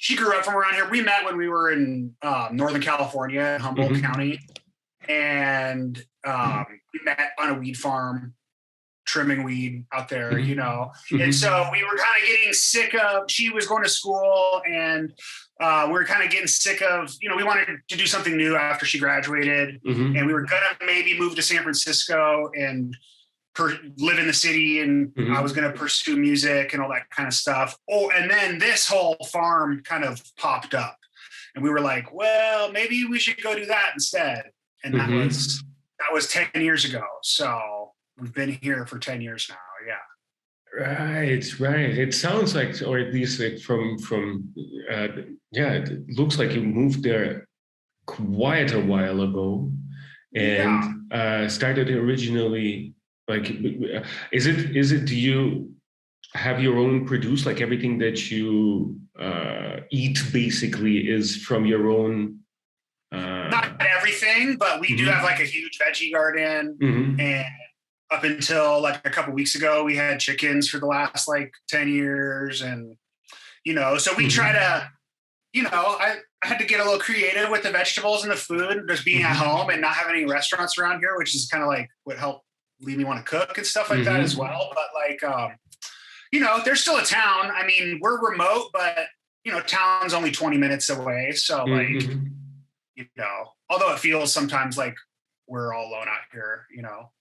she grew up from around here. We met when we were in Northern California, Humboldt County. And we met on a weed farm, trimming weed out there, you know. And so we were kind of getting sick of, she was going to school, and we were kind of getting sick of, you know, we wanted to do something new after she graduated. And we were going to maybe move to San Francisco and live in the city. And I was going to pursue music and all that kind of stuff. Oh, and then this whole farm kind of popped up. And we were like, well, maybe we should go do that instead. And that was 10 years ago. So we've been here for 10 years now. Yeah. Right. It sounds like, or at least like it looks like you moved there quite a while ago, and started originally, like, is it, do you have your own produce, like everything that you eat basically is from your own? Not everything, but we do have like a huge veggie garden, and up until like a couple weeks ago, we had chickens for the last like 10 years. And, you know, so we try to, you know, I had to get a little creative with the vegetables and the food, just being at home and not having any restaurants around here, which is kind of like what helped lead me want to cook and stuff like that as well. But like, you know, there's still a town. I mean, we're remote, but, you know, town's only 20 minutes away. So like, you know, although it feels sometimes like we're all alone out here, you know.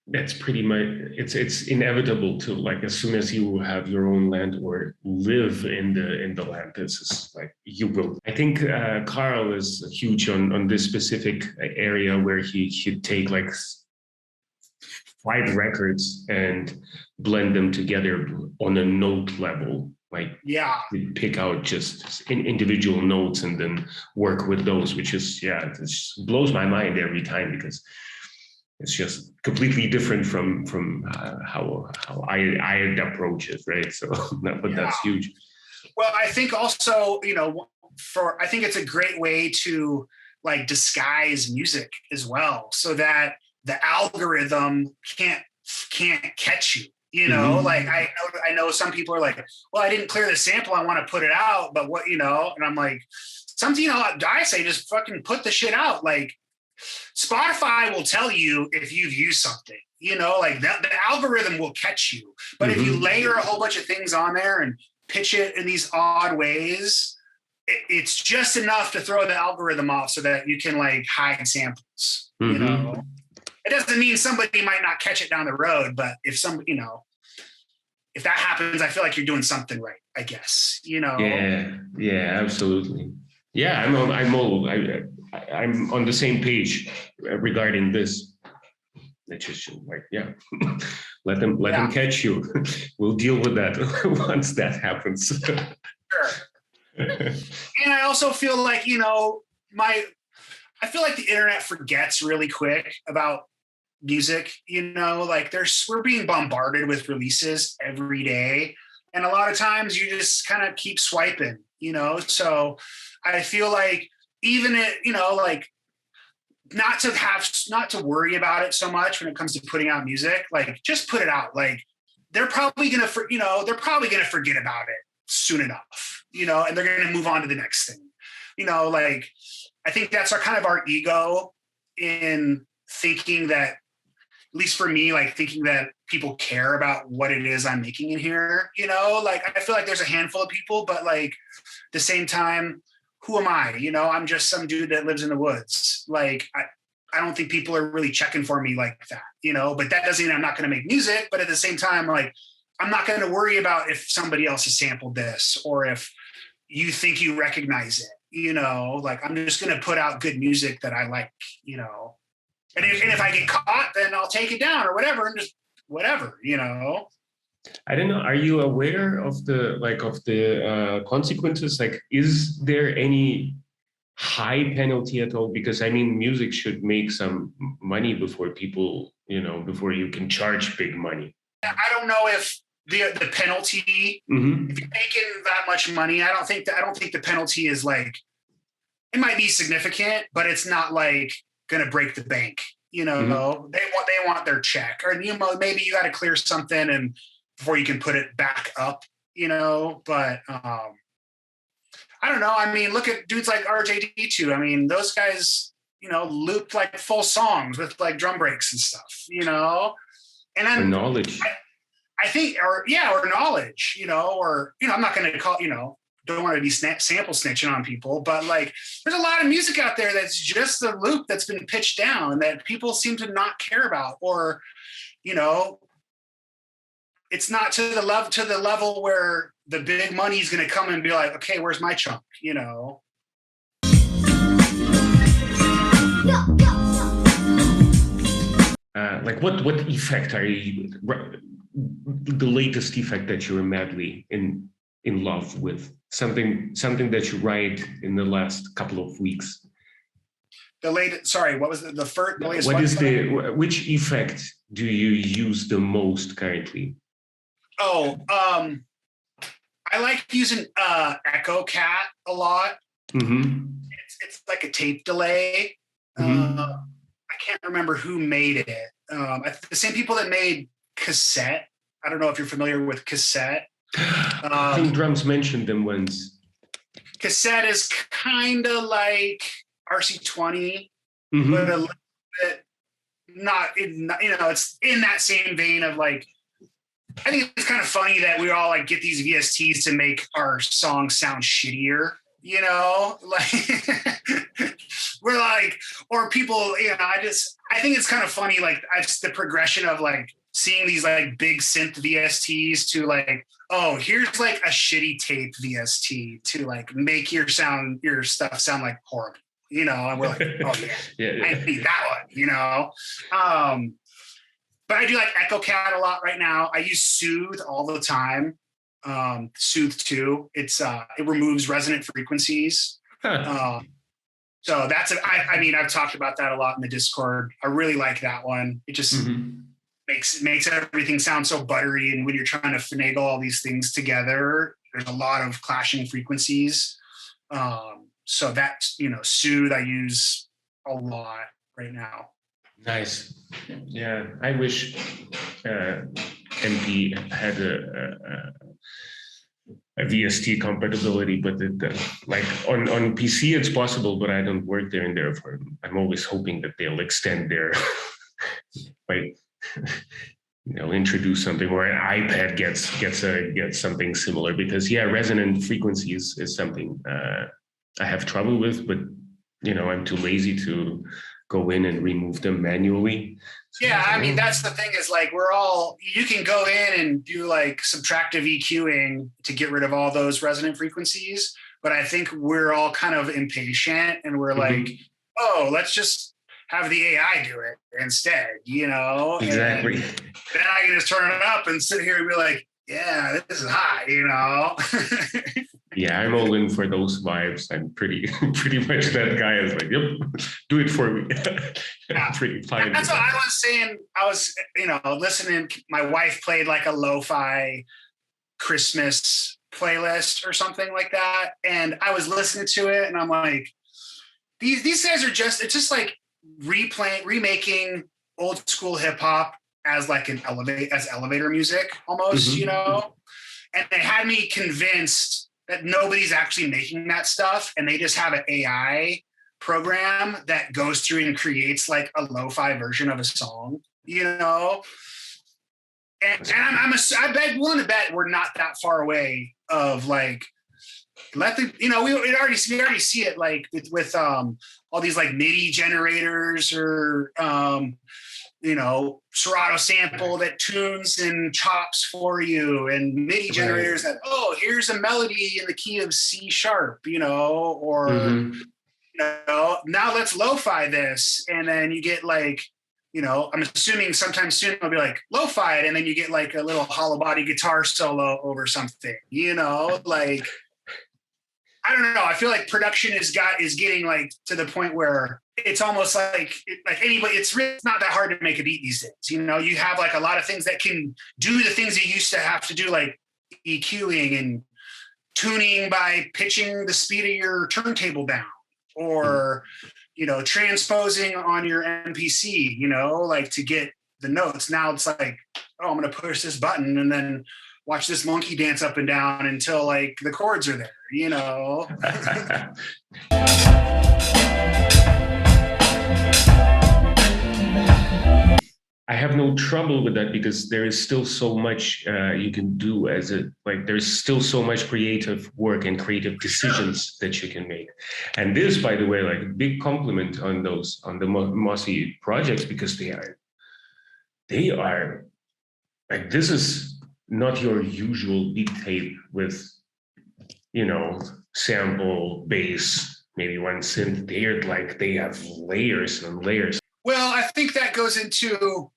That's pretty much, it's inevitable to, like, as soon as you have your own land or live in the land, this is like, you will. I think Karl is huge on this specific area where he should take like 5 records and blend them together on a note level. Like, pick out just individual notes and then work with those, which is, it just blows my mind every time, because it's just completely different from how I approach it, right? So, that's huge. Well, I think also, you know, I think it's a great way to like disguise music as well, so that the algorithm can't catch you. You know, like I know some people are like, well, I didn't clear the sample, I want to put it out, but what, you know, and I'm like, something, you know, I say just fucking put the shit out. Like, Spotify will tell you if you've used something, you know, like the algorithm will catch you. But if you layer a whole bunch of things on there and pitch it in these odd ways, it's just enough to throw the algorithm off so that you can like hide samples, you know. It doesn't mean somebody might not catch it down the road, but if somebody, you know, if that happens, I feel like you're doing something right, I guess, you know. Yeah, absolutely. Yeah, I'm on the same page regarding this. It's just like, let them catch you. We'll deal with that once that happens. Sure. And I also feel like, you know, I feel like the internet forgets really quick about music, you know, like we're being bombarded with releases every day. And a lot of times you just kind of keep swiping, you know? So I feel like even it, you know, like not to worry about it so much when it comes to putting out music, like just put it out. Like they're probably going to forget about it soon enough, you know, and they're going to move on to the next thing, you know, like I think that's our ego in thinking that, at least for me, like thinking that people care about what it is I'm making in here, you know, like I feel like there's a handful of people, but like at the same time, who am I? You know, I'm just some dude that lives in the woods. Like, I don't think people are really checking for me like that, you know, but that doesn't mean I'm not going to make music. But at the same time, like, I'm not going to worry about if somebody else has sampled this or if you think you recognize it, you know, like I'm just going to put out good music that I like, you know. And if I get caught, then I'll take it down or whatever, and just whatever, you know. I don't know. Are you aware of the consequences? Like, is there any high penalty at all? Because I mean, music should make some money before people, you know, before you can charge big money. I don't know if the penalty, if you're making that much money, I don't think the penalty is like, it might be significant, but it's not like going to break the bank, you know. They want their check, or you know, maybe you got to clear something and before you can put it back up, but I don't know. I mean, look at dudes like RJD2. I mean, those guys, loop like full songs with like drum breaks and stuff, and then or knowledge. I think, or knowledge, I'm not going to call, don't want to be sample snitching on people, but like, there's a lot of music out there that's just the loop that's been pitched down that people seem to not care about, or, it's not to the level where the big money is going to come and be like, okay, where's my chunk, Like what effect are you, the latest effect that you're madly in love with? Something that you write in the last couple of weeks. Sorry, what was the first? Which effect do you use the most currently? I like using Echo Cat a lot. Mm-hmm. It's like a tape delay. Mm-hmm. I can't remember who made it. The same people that made Cassette. I don't know if you're familiar with Cassette. I think Drums mentioned them once. Cassette is kind of like RC20, mm-hmm. but a little bit it's in that same vein of like, I think it's kind of funny that we all like get these VSTs to make our songs sound shittier, like we're like, or people, I think it's kind of funny, like the progression of like seeing these like big synth VSTs to like, oh, here's like a shitty tape VST to like make your stuff sound like horrible, and we're like, oh yeah. I need that one, but I do like Echo Cat a lot right now. I use Soothe all the time. Soothe 2. It removes resonant frequencies. Huh. So that's I've talked about that a lot in the Discord. I really like that one. It just makes everything sound so buttery, and when you're trying to finagle all these things together, there's a lot of clashing frequencies. So that's Soothe I use a lot right now. Nice. Yeah, I wish MP had a VST compatibility, but like on PC it's possible, but I don't work there, and therefore I'm always hoping that they'll extend their like introduce something, or an iPad gets something similar, because resonant frequencies is something I have trouble with, but I'm too lazy to go in and remove them manually. So that's the thing, is like you can go in and do like subtractive EQing to get rid of all those resonant frequencies, but I think we're all kind of impatient, and we're like, oh, let's just have the AI do it instead, Exactly. And then I can just turn it up and sit here and be like, yeah, this is hot, Yeah, I'm all in for those vibes. I'm pretty much that guy is like, yep, do it for me. Pretty fine. That's what I was saying. I was, listening. My wife played like a lo-fi Christmas playlist or something like that, and I was listening to it, and I'm like, these guys are it's just like remaking old school hip hop as like elevator music almost, and they had me convinced that nobody's actually making that stuff, and they just have an AI program that goes through and creates like a lo-fi version of a song, And I want to bet we're not that far away of like, we already see it like with all these like MIDI generators, or Serato sample that tunes and chops for you, and MIDI generators that, oh, here's a melody in the key of C sharp, or now let's lo-fi this, and then you get like, I'm assuming sometime soon it'll be like lo-fi, and then you get like a little hollow body guitar solo over something, like, I don't know. I feel like production is getting like to the point where it's almost like anybody. It's really not that hard to make a beat these days. You have like a lot of things that can do the things you used to have to do, like EQing and tuning by pitching the speed of your turntable down, or transposing on your MPC. Like to get the notes. Now it's like, oh, I'm going to push this button, and then watch this monkey dance up and down until like the chords are there, you know? I have no trouble with that because there is still so much you can do there's still so much creative work and creative decisions that you can make. And this, by the way, like a big compliment on the Mossy projects, because they are like, this is not your usual beat tape with, you know, sample, bass, maybe one synth. They have layers and layers. Well, I think that goes into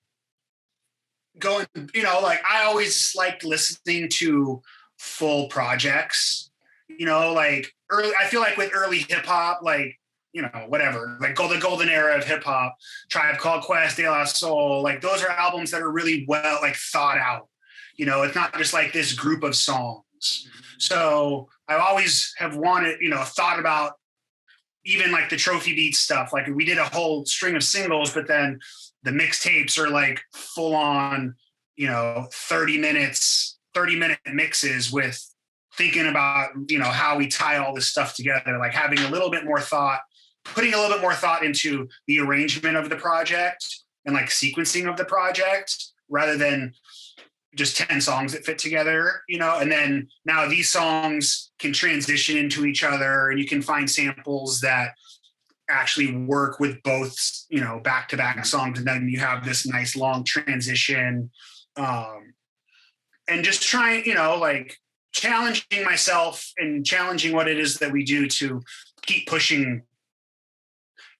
going, you know, like I always liked listening to full projects, you know, like I feel like with early hip hop, like, you know, whatever, like the golden era of hip hop, Tribe Called Quest, De La Soul, like those are albums that are really well, like thought out, you know, it's not just like this group of songs. So I always have wanted, you know, thought about even like the Trophy Beats stuff. Like we did a whole string of singles, but then the mixtapes are like full on, you know, 30-minute mixes with thinking about, you know, how we tie all this stuff together, like having a little bit more thought, putting a little bit more thought into the arrangement of the project and like sequencing of the project rather than just 10 songs that fit together, you know, and then now these songs can transition into each other and you can find samples that actually work with both, you know, back-to-back songs. And then you have this nice long transition, and just trying, you know, like challenging myself and challenging what it is that we do to keep pushing,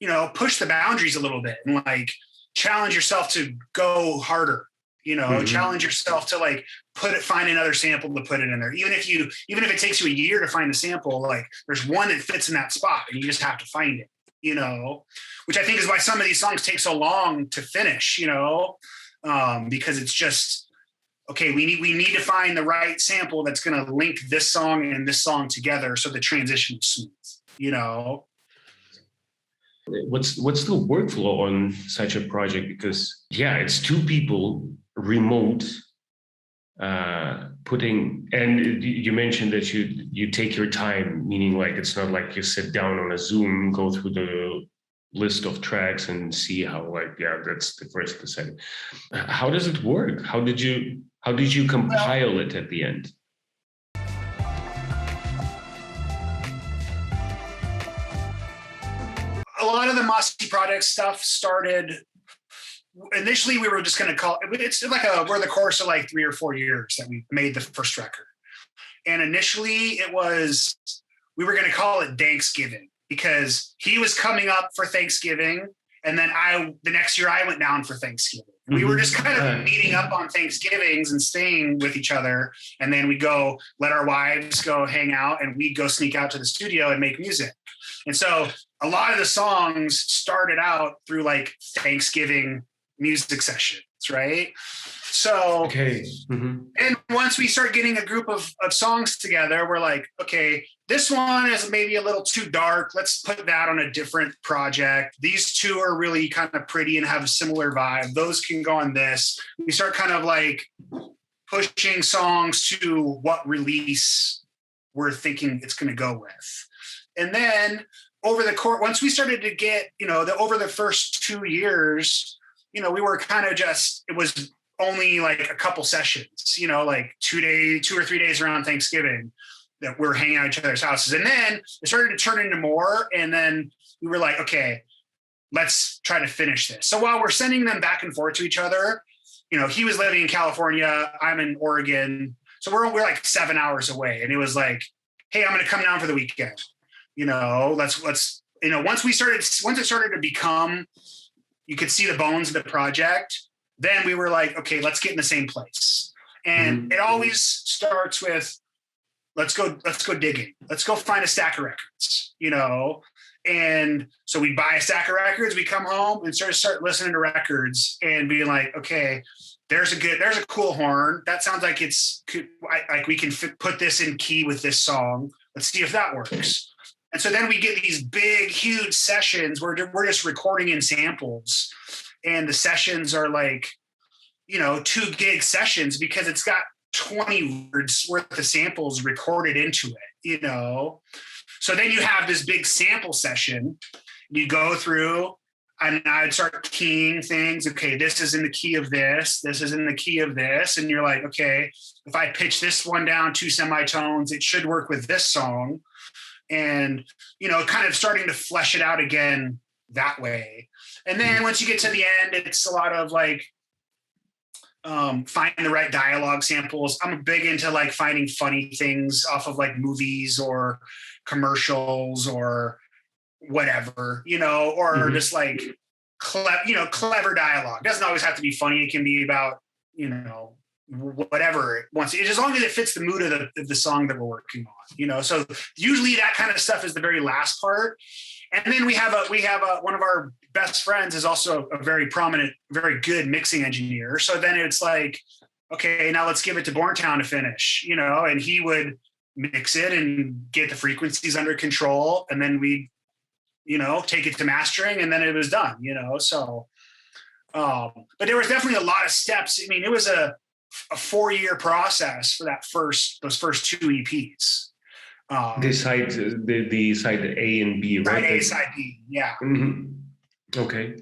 you know, push the boundaries a little bit and like challenge yourself to go harder. You know, challenge yourself to like find another sample to put it in there. Even if it takes you a year to find a sample, like there's one that fits in that spot and you just have to find it, you know, which I think is why some of these songs take so long to finish, you know, because it's just, okay, we need to find the right sample that's going to link this song and this song together so the transition is smooth, you know. What's the workflow on such a project? Because yeah, it's two people remote putting, and you mentioned that you take your time, meaning like it's not like you sit down on a Zoom, go through the list of tracks and see how, like, yeah, that's the first, the second. How does it work? How did you compile it at the end? A lot of the Mossy Project stuff started. Initially, we were just going to call it's like we're the course of like 3 or 4 years that we made the first record. And initially we were going to call it Thanksgiving because he was coming up for Thanksgiving. And then the next year I went down for Thanksgiving. We were just kind of meeting up on Thanksgivings and staying with each other. And then we go let our wives go hang out and we'd go sneak out to the studio and make music. And so a lot of the songs started out through like Thanksgiving music sessions, right? So, okay. And once we start getting a group of songs together, we're like, okay, this one is maybe a little too dark. Let's put that on a different project. These two are really kind of pretty and have a similar vibe. Those can go on this. We start kind of like pushing songs to what release we're thinking it's going to go with. And then over the course, once we started to get, you know, over the first 2 years, you know, we were kind of it was only like a couple sessions, you know, like 2 or 3 days around Thanksgiving that we're hanging out at each other's houses. And then it started to turn into more. And then we were like, okay, let's try to finish this. So while we're sending them back and forth to each other, you know, he was living in California, I'm in Oregon. So we're like 7 hours away. And it was like, hey, I'm going to come down for the weekend. You know, let's, you know, once it started to become, you could see the bones of the project, then we were like, okay, let's get in the same place. And it always starts with, let's go digging. Let's go find a stack of records, you know? And so we buy a stack of records, we come home and start listening to records and being like, okay, there's a cool horn. That sounds like we can put this in key with this song. Let's see if that works. And so then we get these big, huge sessions where we're just recording in samples. And the sessions are like, you know, 2 gig sessions because it's got 20 words worth of samples recorded into it, So then you have this big sample session. You go through, and I'd start keying things. Okay, this is in the key of this. This is in the key of this. And you're like, okay, if I pitch this one down 2 semitones, it should work with this song. And, kind of starting to flesh it out again that way. And then once you get to the end, it's a lot of like finding the right dialogue samples. I'm big into like finding funny things off of like movies or commercials or whatever, or just like clever dialogue. It doesn't always have to be funny. It can be about, whatever it wants, as long as it fits the mood of the song that we're working on, so usually that kind of stuff is the very last part. And then we have one of our best friends is also a very prominent, very good mixing engineer. So then it's like, okay, now let's give it to Borntown to finish, and he would mix it and get the frequencies under control. And then we, take it to mastering, and then it was done, so, but there was definitely a lot of steps. I mean, it was a 4-year process for those first 2 EPs. The side A and B, right? Side A, side B, yeah. Mm-hmm. Okay.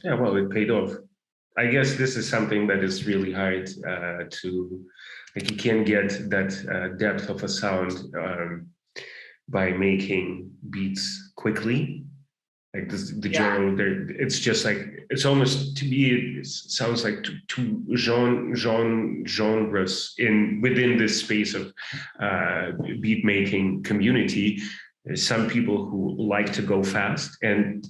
Yeah, well, it paid off. I guess this is something that is really hard to, like, you can't get that depth of a sound by making beats quickly. Like the genre, it's just like, it's almost, to me, it sounds like two genres within this space of beat making community. There's some people who like to go fast, and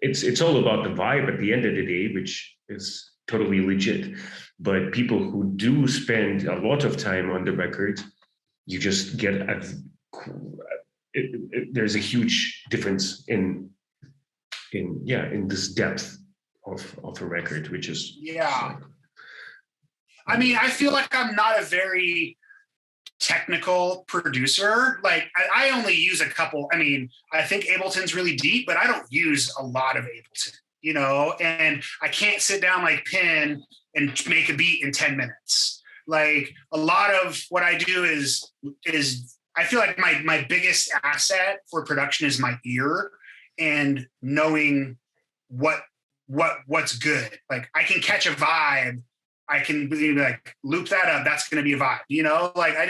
it's all about the vibe at the end of the day, which is totally legit. But people who do spend a lot of time on the record, you just get there's a huge difference in this depth of a record, which is I mean, I feel like I'm not a very technical producer. Like I only use a couple. I mean, I think Ableton's really deep, but I don't use a lot of Ableton, and I can't sit down like Pin and make a beat in 10 minutes. Like a lot of what I do is I feel like my biggest asset for production is my ear and knowing what's good. Like I can catch a vibe. I can be like loop that up. That's going to be a vibe, like I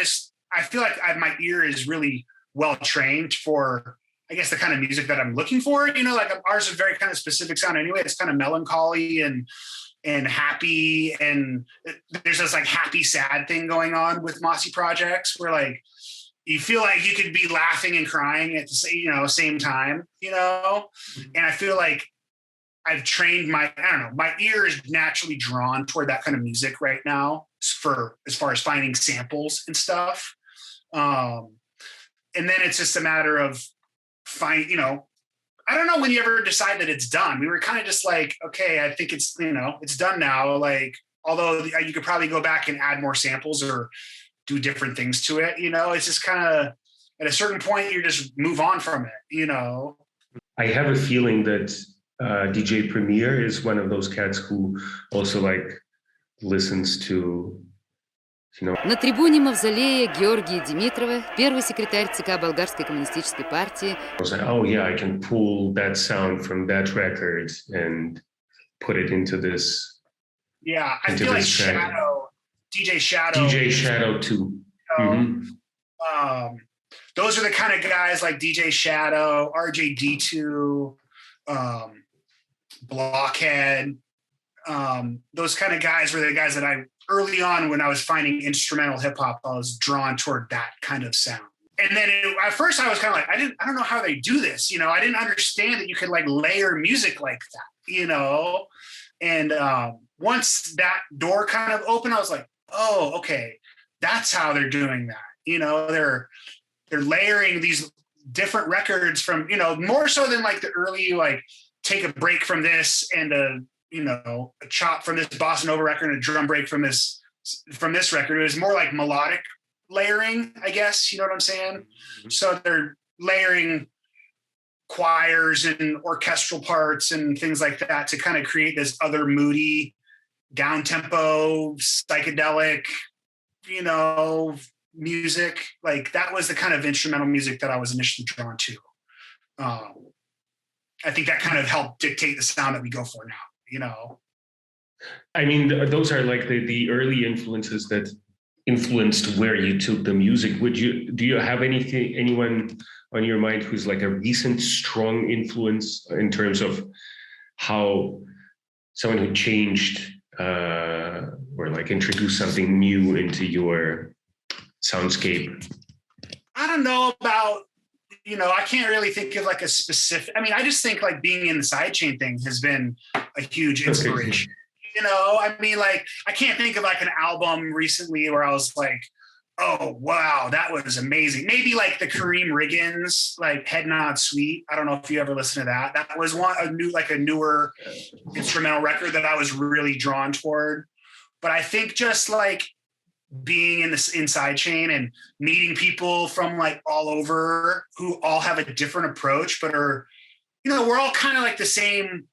feel like my ear is really well trained for, I guess, the kind of music that I'm looking for, like ours is very kind of specific sound anyway. It's kind of melancholy and happy. And there's this like happy, sad thing going on with Mossy projects where like, you feel like you could be laughing and crying at the same time, and I feel like I've trained my ear is naturally drawn toward that kind of music right now for as far as finding samples and stuff. And then it's just a matter of I don't know when you ever decide that it's done. We were kind of just like, okay, I think it's, it's done now. Like, although you could probably go back and add more samples or do different things to it, it's just kind of at a certain point, you just move on from it, I have a feeling that DJ Premier is one of those cats who also like listens to, На трибуне мавзолея Георгия Димитрова, первый секретарь ЦК Болгарской коммунистической партии. I was like, oh yeah, I can pull that sound from that record and put it into this. Yeah, I feel like DJ Shadow too. Those are the kind of guys like DJ Shadow, RJD2, Blockhead. Those kind of guys were the guys that I early on when I was finding instrumental hip hop, I was drawn toward that kind of sound. And then at first I was kind of like, I don't know how they do this. I didn't understand that you could like layer music like that, and once that door kind of opened, I was like, oh, okay, that's how they're doing that. They're layering these different records from, more so than like the early, like take a break from this and a chop from this bossa nova record and a drum break from this record. It was more like melodic layering, I guess, you know what I'm saying? Mm-hmm. So they're layering choirs and orchestral parts and things like that to kind of create this other moody, down-tempo, psychedelic, you know, music. Like that was the kind of instrumental music that I was initially drawn to. I think that kind of helped dictate the sound that we go for now, you know. I mean, those are like the early influences that influenced where you took the music. Do you have anyone on your mind who's like a recent strong influence in terms of how someone who changed or like introduced something new into your soundscape? I don't know about, you know, I can't really think of like a specific, I mean, I just think like being in the Sidechain thing has been a huge inspiration. You know, I mean, like, I can't think of like an album recently where I was like, oh, wow, that was amazing. Maybe like the Kareem Riggins, like Head Nod Sweet. I don't know if you ever listened to that. That was a newer instrumental record that I was really drawn toward. But I think just like being in this Sidechain and meeting people from like all over who all have a different approach, but are, you know, we're all kind of like the same.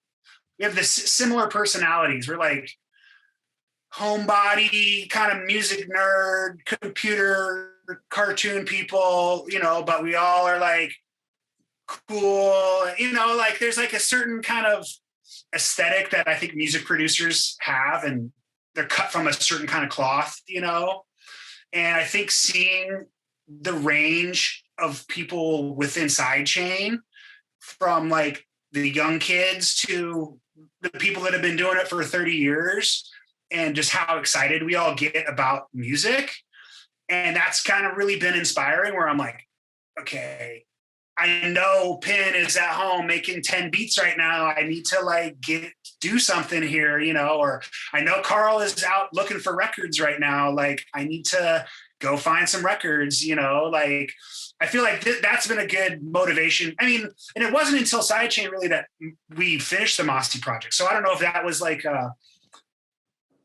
We have this similar personalities. We're like homebody, kind of music nerd, computer, cartoon people, you know, but we all are like cool, you know, like there's like a certain kind of aesthetic that I think music producers have, and they're cut from a certain kind of cloth, you know? And I think seeing the range of people within Sidechain, from like the young kids to the people that have been doing it for 30 years, and just how excited we all get about music. And that's kind of really been inspiring, where I'm like, okay, I know Pin is at home making 10 beats right now. I need to like do something here, you know, or I know Karl is out looking for records right now. Like I need to go find some records, you know, like I feel like that's been a good motivation. I mean, and it wasn't until Sidechain really that we finished the Mossy project. So I don't know if that was like,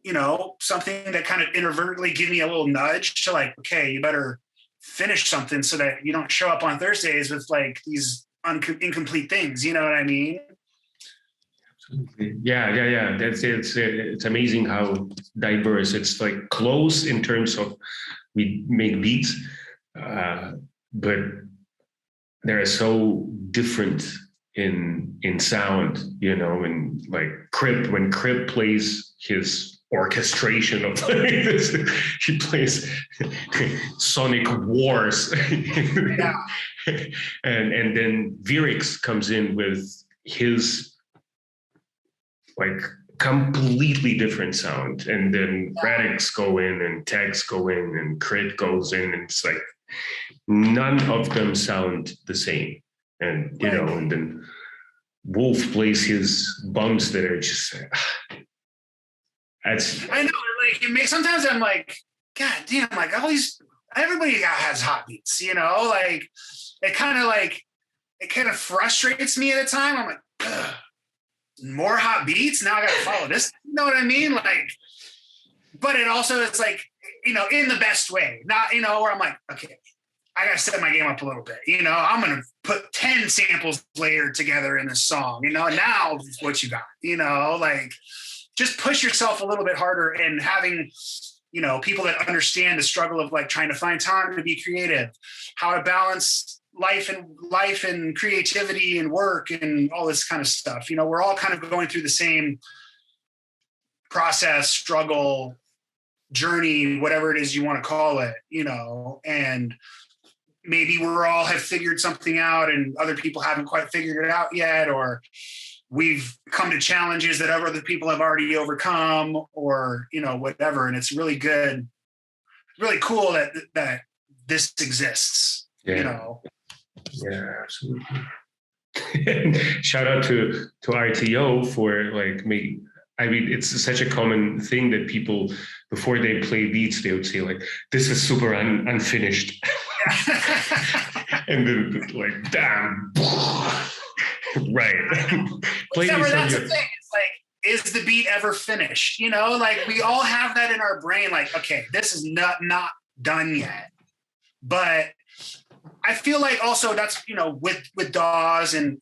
you know, something that kind of inadvertently gave me a little nudge to like, okay, you better finish something so that you don't show up on Thursdays with like these incomplete things. You know what I mean? Absolutely. Yeah. It's amazing how diverse. It's like close in terms of we make beats, but they're so different in sound, you know, and like when Crip plays his orchestration of this, he plays Sonic Wars. Yeah. and then Virix comes in with his like completely different sound, and then Radix go in and Tex go in and Crit goes in, and it's like none of them sound the same. And you know, and then Wolf plays his bumps that are just I know, like sometimes I'm like, God damn, like everybody has hot beats, you know, like it kind of frustrates me at a time. I'm like, ugh, more hot beats. Now I got to follow this. You know what I mean? Like, but it also, it's like, you know, in the best way, not, you know, where I'm like, okay, I got to set my game up a little bit. You know, I'm going to put 10 samples layered together in a song, you know, and now what you got, you know, like just push yourself a little bit harder, and having, you know, people that understand the struggle of like trying to find time to be creative, how to balance life and creativity and work and all this kind of stuff. You know, we're all kind of going through the same process, struggle, journey, whatever it is you want to call it, you know, and maybe we're all have figured something out and other people haven't quite figured it out yet, or we've come to challenges that other people have already overcome, or, you know, whatever. And it's really good, really cool that this exists, you know? Yeah, absolutely. Shout out to RTO for like I mean, it's such a common thing that people, before they play beats, they would say like, this is super unfinished. And then like, damn. Right. That's the thing. It's like, is the beat ever finished? You know, like we all have that in our brain. Like, okay, this is not done yet. But I feel like also that's, you know, with DAWs and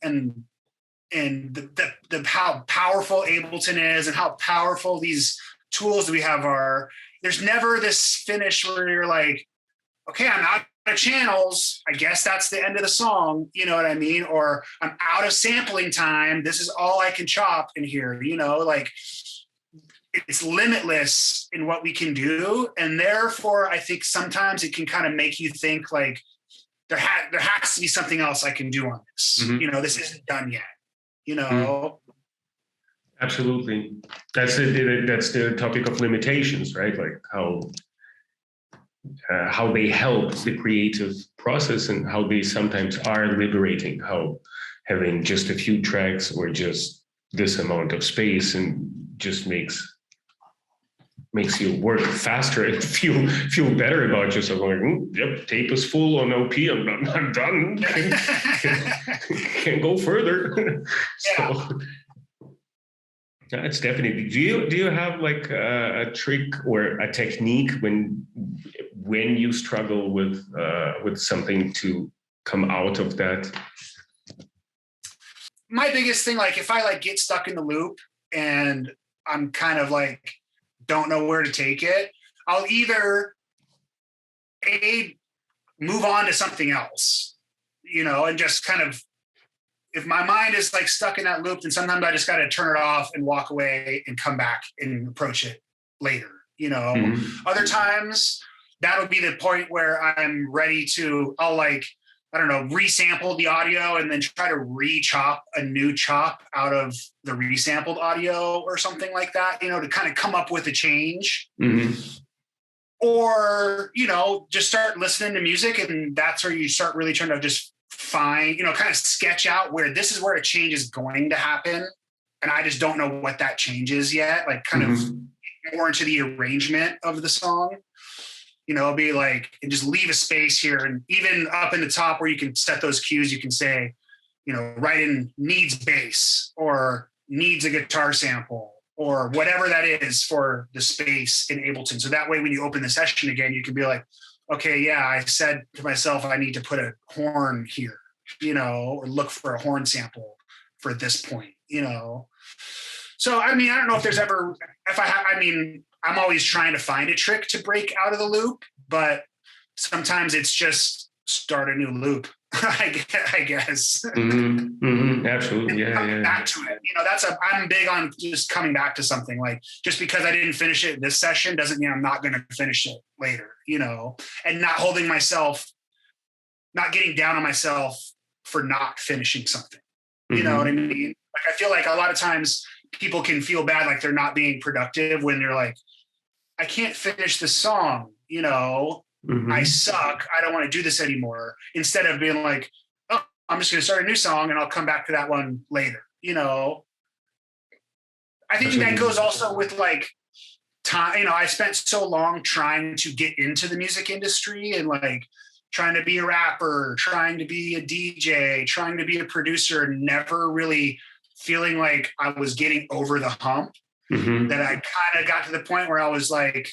the how powerful Ableton is and how powerful these tools that we have are. there's never this finish where you're like, okay, I'm out of channels. I guess that's the end of the song. You know what I mean? Or I'm out of sampling time. This is all I can chop in here. You know, like it's limitless in what we can do. And therefore, I think sometimes it can kind of make you think like there has to be something else I can do on this. Mm-hmm. You know, this isn't done yet. You know? Absolutely. That's the topic of limitations, right? Like how they help the creative process and how they sometimes are liberating, how having just a few tracks or just this amount of space and just makes you work faster and feel better about yourself. Like, yep, tape is full on OP. I'm done. Can go further. Yeah. So it's definitely. Do you have like a trick or a technique when you struggle with something to come out of that? My biggest thing, like if I like get stuck in the loop and I'm kind of like don't know where to take it, I'll either move on to something else, you know, and just kind of, if my mind is like stuck in that loop, then sometimes I just got to turn it off and walk away and come back and approach it later, you know. Mm-hmm. Other times that'll be the point where I'm ready to, I'll like, I don't know, resample the audio and then try to re-chop a new chop out of the resampled audio or something like that, you know, to kind of come up with a change. Mm-hmm. Or, you know, just start listening to music, and that's where you start really trying to just find, you know, kind of sketch out where this is where a change is going to happen. And I just don't know what that change is yet, like kind mm-hmm. of more into the arrangement of the song. You know, be like, and just leave a space here. And even up in the top where you can set those cues, you can say, you know, write in needs bass or needs a guitar sample or whatever that is for the space in Ableton. So that way, when you open the session again, you can be like, okay, yeah, I said to myself, I need to put a horn here, you know, or look for a horn sample for this point, you know? So, I mean, I don't know if there's ever, I'm always trying to find a trick to break out of the loop, but sometimes it's just start a new loop, I guess. Mm-hmm. Mm-hmm. Absolutely. Yeah. Back to it. You know, I'm big on just coming back to something. Like, just because I didn't finish it this session doesn't mean I'm not going to finish it later, you know, and not getting down on myself for not finishing something. You mm-hmm. know what I mean? Like, I feel like a lot of times people can feel bad, like they're not being productive when they're like, I can't finish the song, you know, mm-hmm. I suck. I don't want to do this anymore. Instead of being like, oh, I'm just going to start a new song and I'll come back to that one later, you know. I think that goes also with like time. You know, I spent so long trying to get into the music industry and like trying to be a rapper, trying to be a DJ, trying to be a producer, never really feeling like I was getting over the hump. Mm-hmm. That I kind of got to the point where I was like,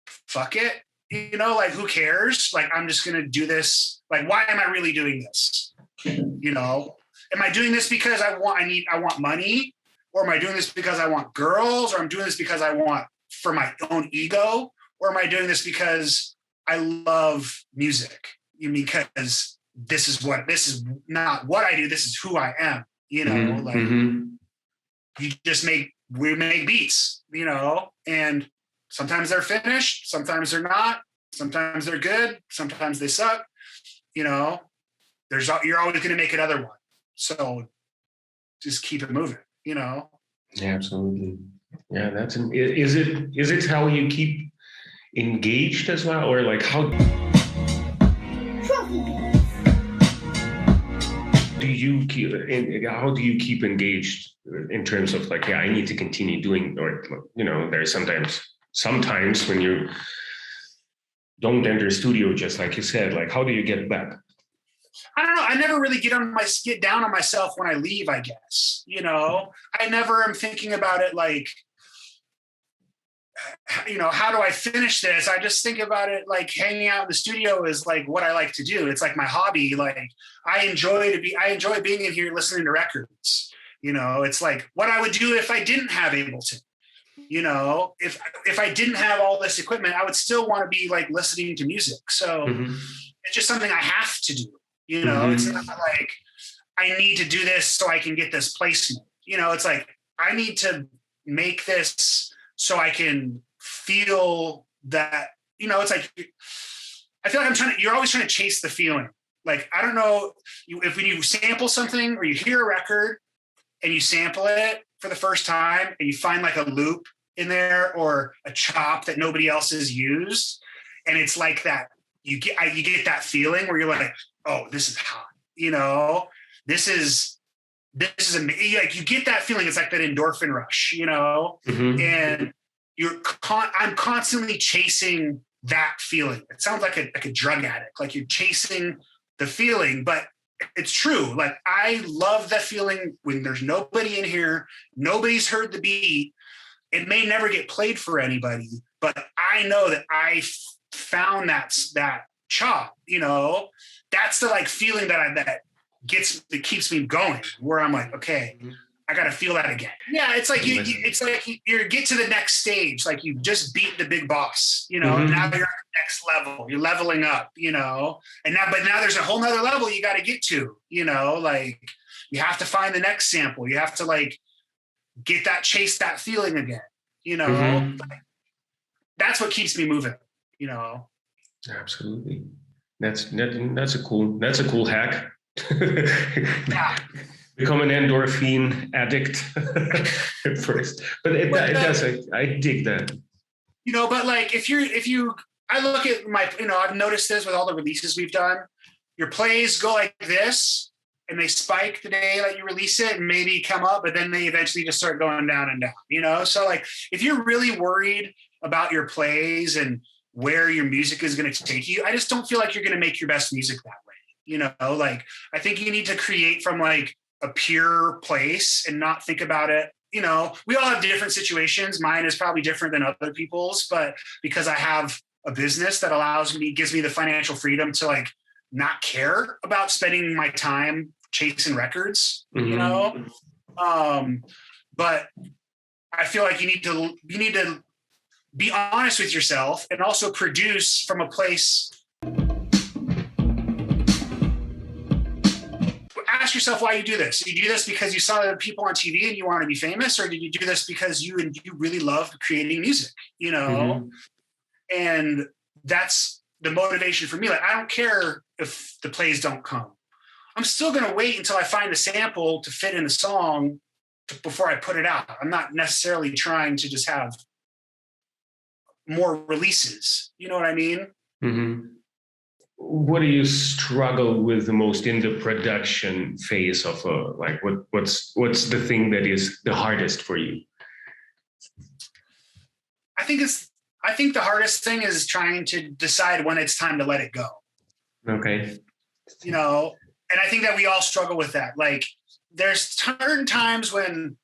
fuck it, you know, like, who cares? Like, I'm just going to do this. Like, why am I really doing this? You know, am I doing this because I want money? Or am I doing this because I want girls? Or I'm doing this because I want for my own ego? Or am I doing this because I love music? Because this is not what I do. This is who I am, you know, mm-hmm. like mm-hmm. We make beats, you know, and sometimes they're finished, sometimes they're not, sometimes they're good, sometimes they suck, you know, you're always going to make another one. So just keep it moving, you know? Yeah, absolutely. Yeah. Is it how you keep engaged as well? Or like how do you keep engaged in terms of like, yeah, I need to continue doing, or, you know, there's sometimes when you don't enter studio, just like you said, like, how do you get back? I don't know. I never really get down on myself when I leave, I guess, you know. I never am thinking about it like, you know, how do I finish this? I just think about it like hanging out in the studio is like what I like to do. It's like my hobby. Like, I enjoy being in here listening to records. You know, it's like what I would do if I didn't have Ableton. You know, if I didn't have all this equipment, I would still want to be like listening to music. So it's just something I have to do. You know, it's not like I need to do this so I can get this placement. You know, it's like I need to make this so I can feel that, you know, it's like, I feel like you're always trying to chase the feeling. Like, I don't know if when you sample something or you hear a record and you sample it for the first time and you find like a loop in there or a chop that nobody else has used. And it's like that, you get that feeling where you're like, oh, this is hot, you know, this is amazing. Like you get that feeling. It's like that endorphin rush, you know, and I'm constantly chasing that feeling. It sounds like a drug addict, like you're chasing the feeling, but it's true. Like I love that feeling when there's nobody in here, nobody's heard the beat. It may never get played for anybody, but I know that I found that chop, you know, that's the like feeling that keeps me going, where I'm like, okay, I got to feel that again. Yeah. It's like you get to the next stage. Like you just beat the big boss, you know, now you're at the next level, you're leveling up, you know, but now there's a whole nother level you got to get to, you know, like you have to find the next sample. You have to like chase that feeling again, you know, like, that's what keeps me moving, you know? Absolutely. That's a cool hack. Yeah. Become an endorphin addict first, but it does. I dig that. You know, but like I look at my, you know, I've noticed this with all the releases we've done. Your plays go like this, and they spike the day that you release it, and maybe come up, but then they eventually just start going down and down. You know, so like if you're really worried about your plays and where your music is going to take you, I just don't feel like you're going to make your best music that way. You know, like I think you need to create from like a pure place and not think about it. You know, we all have different situations. Mine is probably different than other people's, but because I have a business that gives me the financial freedom to like not care about spending my time chasing records, you know? But I feel like you need to be honest with yourself and also produce from a place. Ask yourself why you do this. Did you do this because you saw the people on TV and you want to be famous, or did you do this because you really love creating music, you know? And that's the motivation for me. Like, I don't care if the plays don't come. I'm still going to wait until I find a sample to fit in the song before I put it out. I'm not necessarily trying to just have more releases. You know what I mean? What do you struggle with the most in the production phase of like what's the thing that is the hardest for you? I think the hardest thing is trying to decide when it's time to let it go. Okay. You know, and I think that we all struggle with that. Like there's certain times when,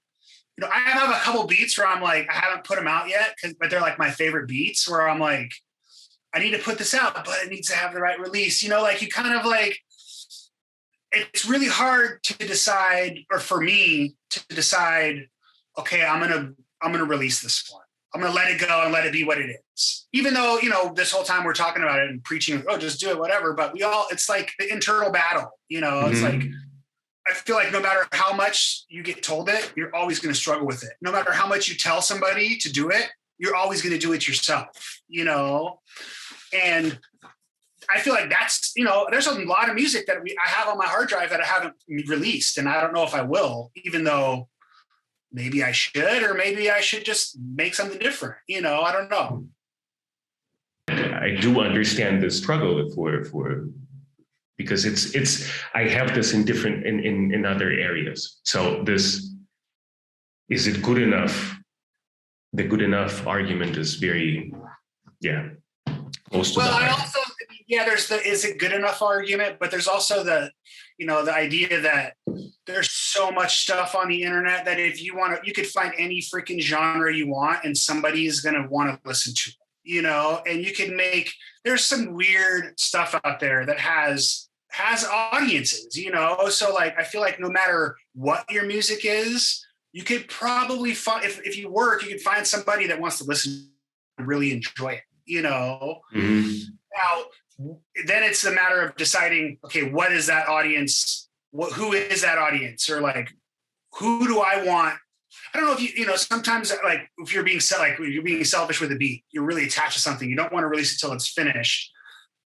you know, I have a couple beats where I'm like, I haven't put them out yet, but they're like my favorite beats, where I'm like, I need to put this out, but it needs to have the right release. You know, like you kind of like, it's really hard to decide, or for me to decide, okay, I'm going to release this one. I'm going to let it go and let it be what it is. Even though, you know, this whole time we're talking about it and preaching, oh, just do it, whatever. But it's like the internal battle, you know, it's like, I feel like no matter how much you get told it, you're always going to struggle with it. No matter how much you tell somebody to do it, you're always going to do it yourself, you know? And I feel like that's, you know, there's a lot of music that I have on my hard drive that I haven't released. And I don't know if I will, even though maybe I should, or maybe I should just make something different. You know, I don't know. I do understand the struggle for because it's I have this in other areas. So this, is it good enough? The good enough argument is very, close to well, I also, there's the is it good enough argument, but there's also the, you know, the idea that there's so much stuff on the internet that if you want to, you could find any freaking genre you want and somebody is going to want to listen to it, you know, and you can there's some weird stuff out there that has audiences, you know? So like, I feel like no matter what your music is, you could probably find, if you work, you could find somebody that wants to listen and really enjoy it, you know? Mm-hmm. Now, then it's a matter of deciding, okay, what is that audience? Who is that audience? Or like, who do I want? I don't know if you know, sometimes like if you're being selfish with a beat, you're really attached to something. You don't want to release it till it's finished.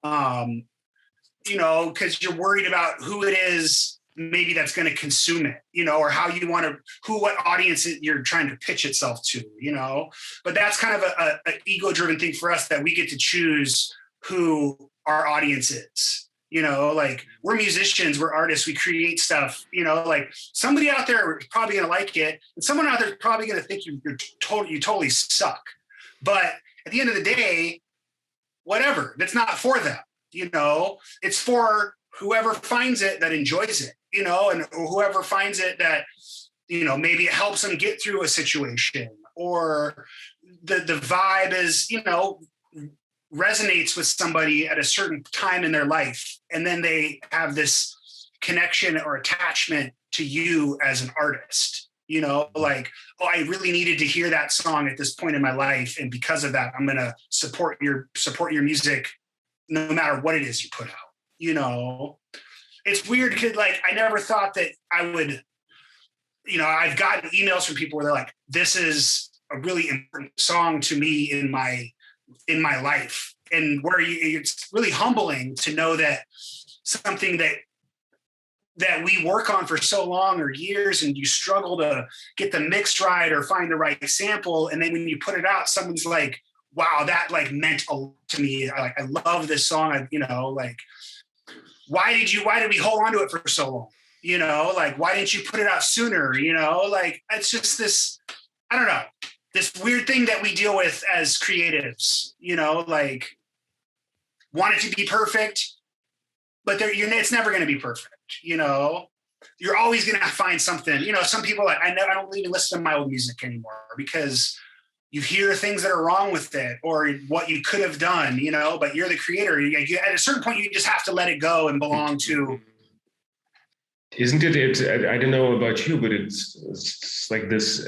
You know, because you're worried about who it is maybe that's going to consume it, you know, or how you want to, what audience you're trying to pitch itself to, you know. But that's kind of a ego-driven thing for us, that we get to choose who our audience is. You know, like we're musicians, we're artists, we create stuff, you know, like somebody out there is probably going to like it, and someone out there is probably going to think you totally suck. But at the end of the day, whatever, that's not for them, you know, it's for whoever finds it that enjoys it, you know, and whoever finds it that, you know, maybe it helps them get through a situation, or the vibe is, you know, resonates with somebody at a certain time in their life, and then they have this connection or attachment to you as an artist, you know, like, oh, I really needed to hear that song at this point in my life, and because of that, I'm gonna support your music no matter what it is you put out, you know. It's weird because like I never thought that I would, you know, I've gotten emails from people where they're like, this is a really important song to me in my life, and where it's really humbling to know that something that we work on for so long or years, and you struggle to get the mix right or find the right sample, and then when you put it out, someone's like, wow, that like meant a lot to me. I love this song. You know, like, why did we hold on to it for so long? You know, like, why didn't you put it out sooner? You know, like, it's just this, I don't know, this weird thing that we deal with as creatives, you know, like want it to be perfect, but it's never going to be perfect. You know, you're always going to find something, you know. Some people like, I don't even listen to my old music anymore because you hear things that are wrong with it or what you could have done, you know, but you're the creator. At a certain point, you just have to let it go and belong to. Isn't it? I don't know about you, but it's like this.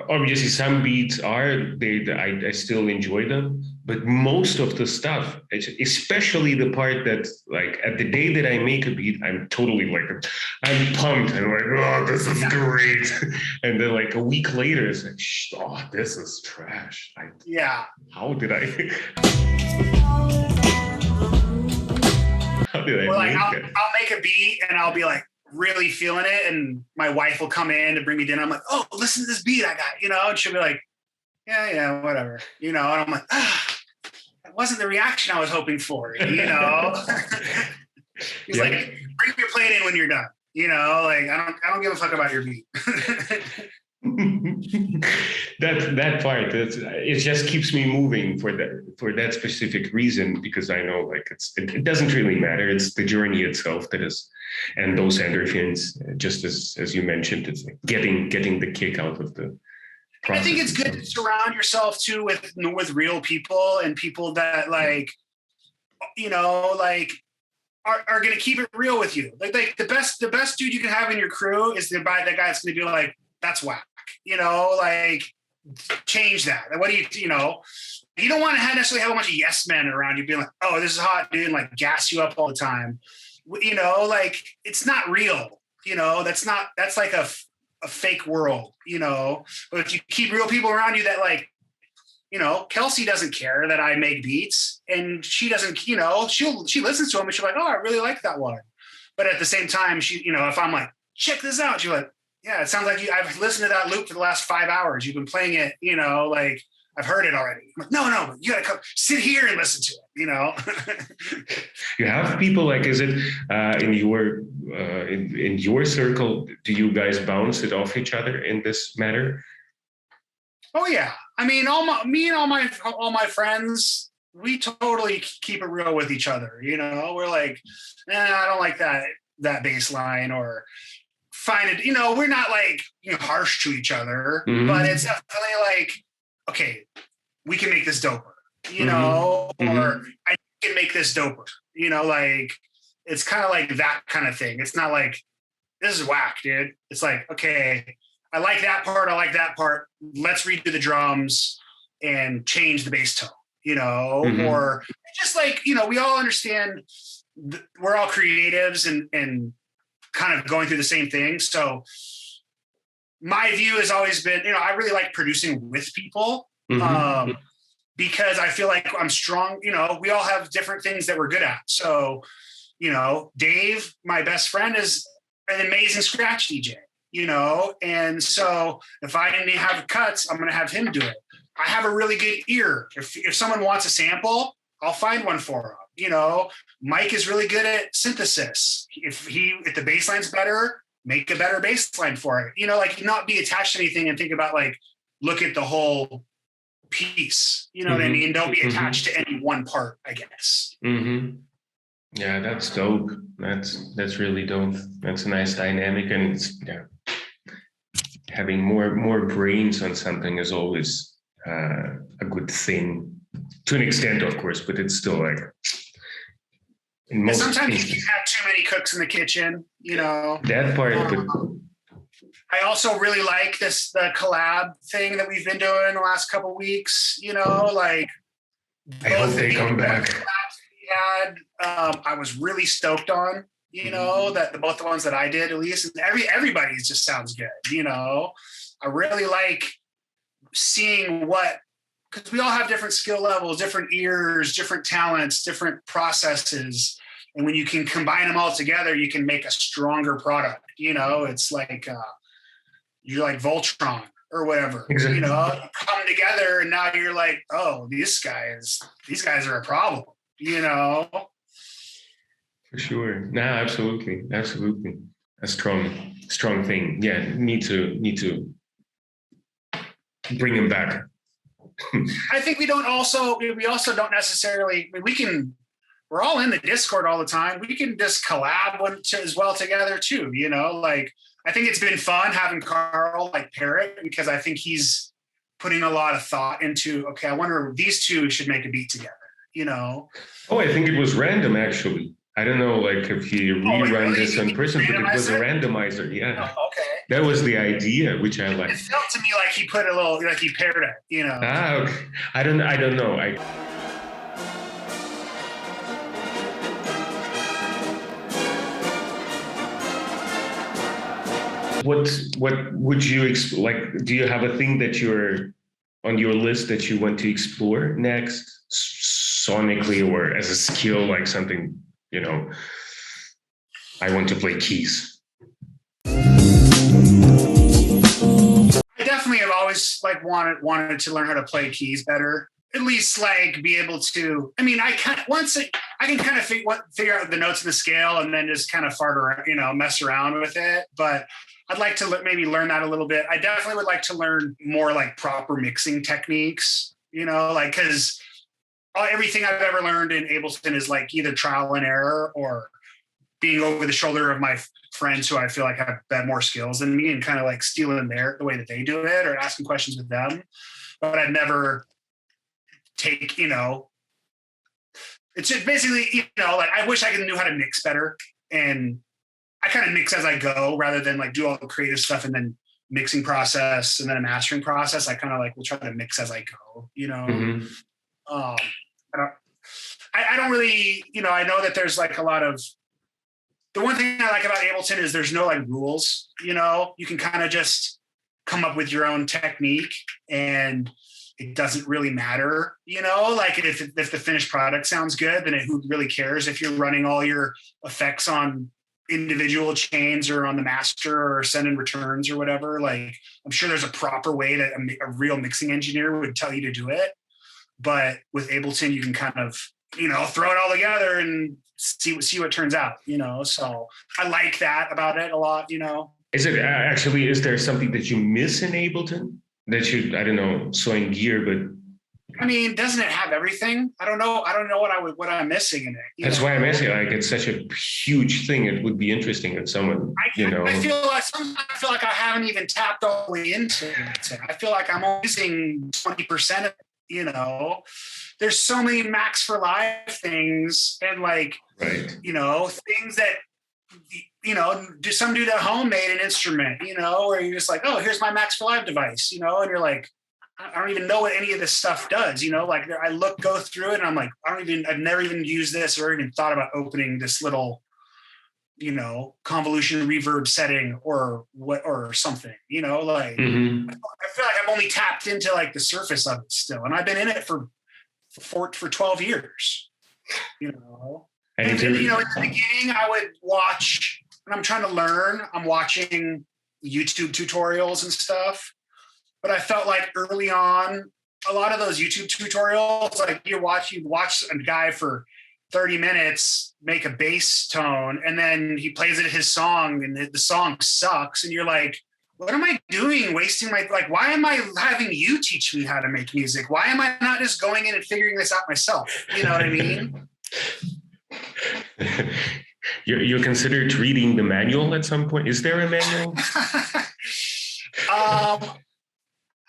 Obviously, some beats I still enjoy them, but most of the stuff, especially the part that like at the day that I make a beat, I'm totally like, I'm pumped and like, oh, this is great, and then like a week later, it's like, oh, this is trash. How did I? Or like I'll make a beat and I'll be like really feeling it, and my wife will come in to bring me dinner. I'm like, oh, listen to this beat I got, you know, and she'll be like, yeah, whatever, you know, and I'm like, that wasn't the reaction I was hoping for, you know. He's like, bring your plate in when you're done, you know, like I don't give a fuck about your beat. that part, it just keeps me moving for that specific reason, because I know like it doesn't really matter. It's the journey itself that is, and those endorphins, just as you mentioned, it's like getting the kick out of the process. I think it's good to surround yourself too with real people, and people that like, you know, like are going to keep it real with you. Like the best dude you can have in your crew is the guy that's going to be like, that's whack. You know, like change that. What do you know? You don't want to necessarily have a bunch of yes men around you being like, oh, this is hot, dude, and like gas you up all the time. You know, like it's not real. You know, that's like a fake world. You know, but if you keep real people around you that like, you know, Kelsea doesn't care that I make beats, and she doesn't. You know, she listens to them and she's like, oh, I really like that one. But at the same time, she, you know, if I'm like, check this out, she's like, yeah, it sounds like I've listened to that loop for the last 5 hours. You've been playing it, you know, like I've heard it already. I'm like, no, you got to come sit here and listen to it, you know. You have people like, is it in your circle? Do you guys bounce it off each other in this matter? Oh yeah, I mean, all my friends, we totally keep it real with each other. You know, we're like, I don't like that bass line, or find it, you know, we're not like, you know, harsh to each other, but it's definitely like, okay, we can make this doper, you know, or I can make this doper, you know, like it's kind of like that kind of thing. It's not like this is whack, dude. It's like, okay, I like that part. I like that part. Let's redo the drums and change the bass tone, or just like, we all understand we're all creatives and kind of going through the same thing. So my view has always been, I really like producing with people because I feel like I'm strong. We all have different things that we're good at. So, Dave, my best friend, is an amazing scratch DJ, and so if I didn't have cuts, I'm going to have him do it. I have a really good ear. If someone wants a sample, I'll find one for them. Mike is really good at synthesis. If the bass line's better, make a better bass line for it. Like not be attached to anything and think about like, look at the whole piece. You know what I mean? Don't be attached to any one part, I guess. Yeah, that's dope. That's really dope. That's a nice dynamic, and having more brains on something is always a good thing to an extent, of course, but it's still like. Sometimes you can have too many cooks in the kitchen, That part. I also really like the collab thing that we've been doing the last couple of weeks. Like I hope they come back. We had, I was really stoked on. That both the ones that I did, at least, and everybody's just sounds good. I really like seeing because we all have different skill levels, different ears, different talents, different processes. And when you can combine them all together, you can make a stronger product. It's like, you're like Voltron or whatever, exactly. You come together and now you're like, oh, these guys are a problem, For sure. No, absolutely. A strong thing. Yeah. Need to bring them back. I think we also don't necessarily, we're all in the Discord all the time. We can just collab as well together too, like, I think it's been fun having Karl like pair it because I think he's putting a lot of thought into, okay, I wonder if these two should make a beat together, Oh, I think it was random actually. I don't know, like if he rerun this in person, but it was a randomizer. Yeah. Oh, okay. That was the idea, which I like. It felt to me like he put like he paired it, Ah, okay. I don't know. What would you like? Do you have a thing that you're on your list that you want to explore next, sonically or as a skill, like something, I want to play keys? I definitely have always like wanted to learn how to play keys better. At least like be able to. I mean, I can kind of figure out the notes in the scale and then just kind of fart around, mess around with it. But I'd like to maybe learn that a little bit. I definitely would like to learn more like proper mixing techniques. Like because everything I've ever learned in Ableton is like either trial and error or being over the shoulder of my friends who I feel like have more skills than me and kind of like stealing the way that they do it or asking questions with them. But I'd never take, it's just basically, like I wish I knew how to mix better. And I kind of mix as I go rather than like do all the creative stuff and then mixing process and then a mastering process. I kind of like will try to mix as I go, I don't really, I know that there's like a lot of, the one thing I like about Ableton is there's no like rules, you can kind of just come up with your own technique and it doesn't really matter, like if the finished product sounds good, then who really cares if you're running all your effects on individual chains or on the master or sending returns or whatever. Like I'm sure there's a proper way that a real mixing engineer would tell you to do it. But with Ableton, you can kind of, throw it all together and see what turns out, so I like that about it a lot, Is there something that you miss in Ableton that you, I don't know, saw in gear, but I mean, doesn't it have everything? I don't know what I'm missing in it. That's why I'm asking. Like, it's such a huge thing. It would be interesting if someone, I feel like I haven't even tapped all the way into it. I feel like I'm using 20% of it, There's so many Max for Live things and like, right. Things that, some dude at home made an instrument, where you're just like, oh, here's my Max for Live device, and you're like, I don't even know what any of this stuff does, like I go through it and I'm like, I've never even used this or even thought about opening this little, convolution reverb setting or something, like Mm-hmm. I feel like I'm only tapped into like the surface of it still. And I've been in it for 12 years, And in the beginning I would watch, and I'm trying to learn, I'm watching YouTube tutorials and stuff. But I felt like early on, a lot of those YouTube tutorials, like you watch a guy for 30 minutes make a bass tone, and then he plays it his song, and the song sucks, and you're like, what am I doing? Wasting why am I having you teach me how to make music? Why am I not just going in and figuring this out myself? You know what I mean? You considered reading the manual at some point? Is there a manual?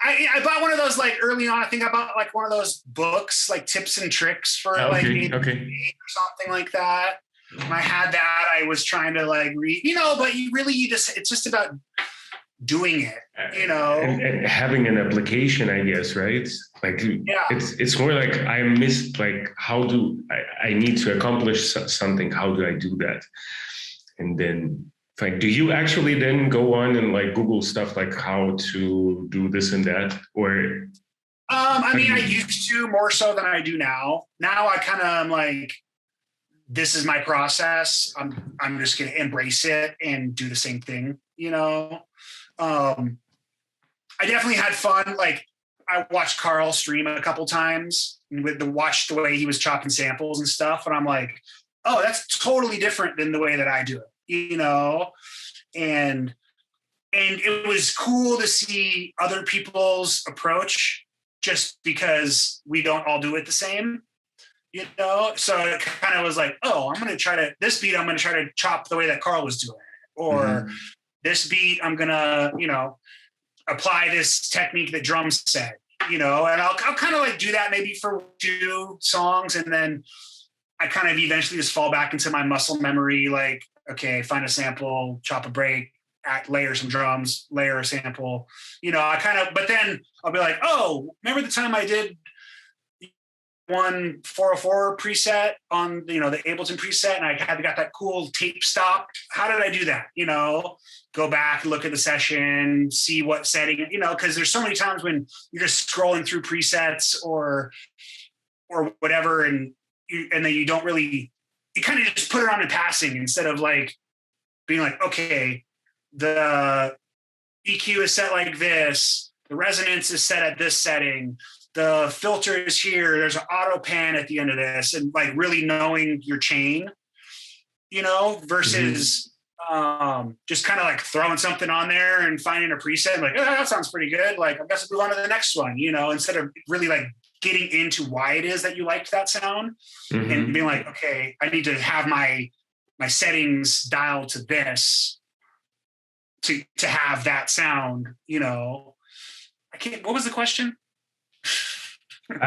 I bought one of those like early on. I think I bought like one of those books, like tips and tricks for or something like that. When I had that, I was trying to like read, but it's just about doing it, and having an application, I guess, right? Like, it's more like I missed, like, how do I need to accomplish something? How do I do that? And then, like, do you actually then go on and like Google stuff like how to do this and that, or? I used to more so than I do now. Now I kind of am like, this is my process. I'm just gonna embrace it and do the same thing, I definitely had fun. Like I watched Karl stream a couple times with watch the way he was chopping samples and stuff. And I'm like, oh, that's totally different than the way that I do it, and it was cool to see other people's approach just because we don't all do it the same, So it kind of was like, oh, I'm going to try to chop the way that Karl was doing it. Or this beat, I'm going to, apply this technique that drums said, and I'll kind of like do that maybe for 2 songs. And then I kind of eventually just fall back into my muscle memory. Like, okay, find a sample, chop a break, layer some drums, layer a sample, but then I'll be like, oh, remember the time I did one 404 preset on, the Ableton preset, and I got that cool tape stop. How did I do that? Go back, look at the session, see what setting, because there's so many times when you're just scrolling through presets or whatever, and then you don't really, you kind of just put it on in passing instead of like being like, okay, the EQ is set like this, the resonance is set at this setting, the filter is here, there's an auto pan at the end of this, and like really knowing your chain, versus just kind of like throwing something on there and finding a preset, like, oh, that sounds pretty good. Like, I guess we'll move on to the next one, instead of really like getting into why it is that you liked that sound and being like, okay, I need to have my settings dialed to this to have that sound, I can't, what was the question? The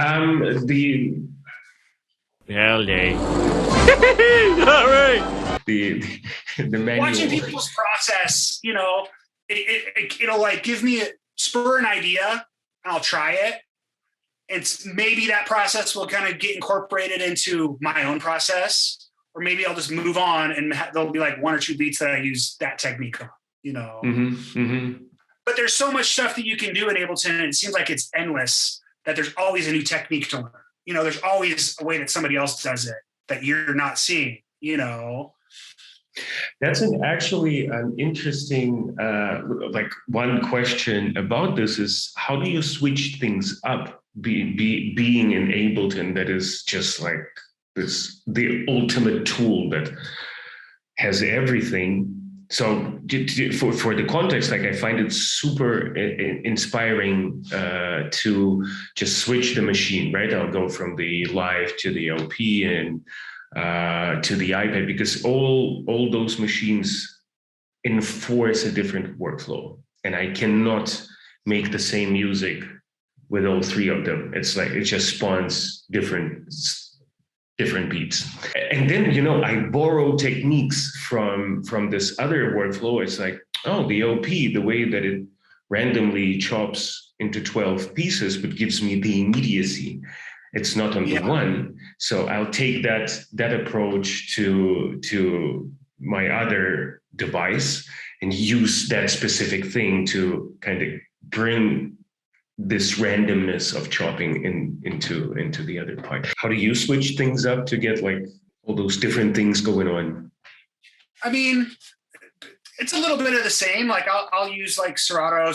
manual. Watching people's process, it'll like give me spur an idea, and I'll try it. And maybe that process will kind of get incorporated into my own process, or maybe I'll just move on and there'll be like 1 or 2 beats that I use that technique on, But there's so much stuff that you can do in Ableton, and it seems like it's endless, that there's always a new technique to learn. There's always a way that somebody else does it that you're not seeing, That's actually an interesting, like one question about this is, how do you switch things up? Being in Ableton, that is just like the ultimate tool that has everything. So for the context, like I find it super inspiring to just switch the machine, right? I'll go from the live to the LP and to the iPad, because all those machines enforce a different workflow, and I cannot make the same music with all 3 of them. It's like it just spawns different different beats. And then, I borrow techniques from this other workflow. It's like, the OP, the way that it randomly chops into 12 pieces, but gives me the immediacy. It's not on the one. So I'll take that approach to my other device and use that specific thing to kind of bring this randomness of chopping into the other part. How do you switch things up to get like all those different things going on? I mean, it's a little bit of the same. Like I'll use like Serato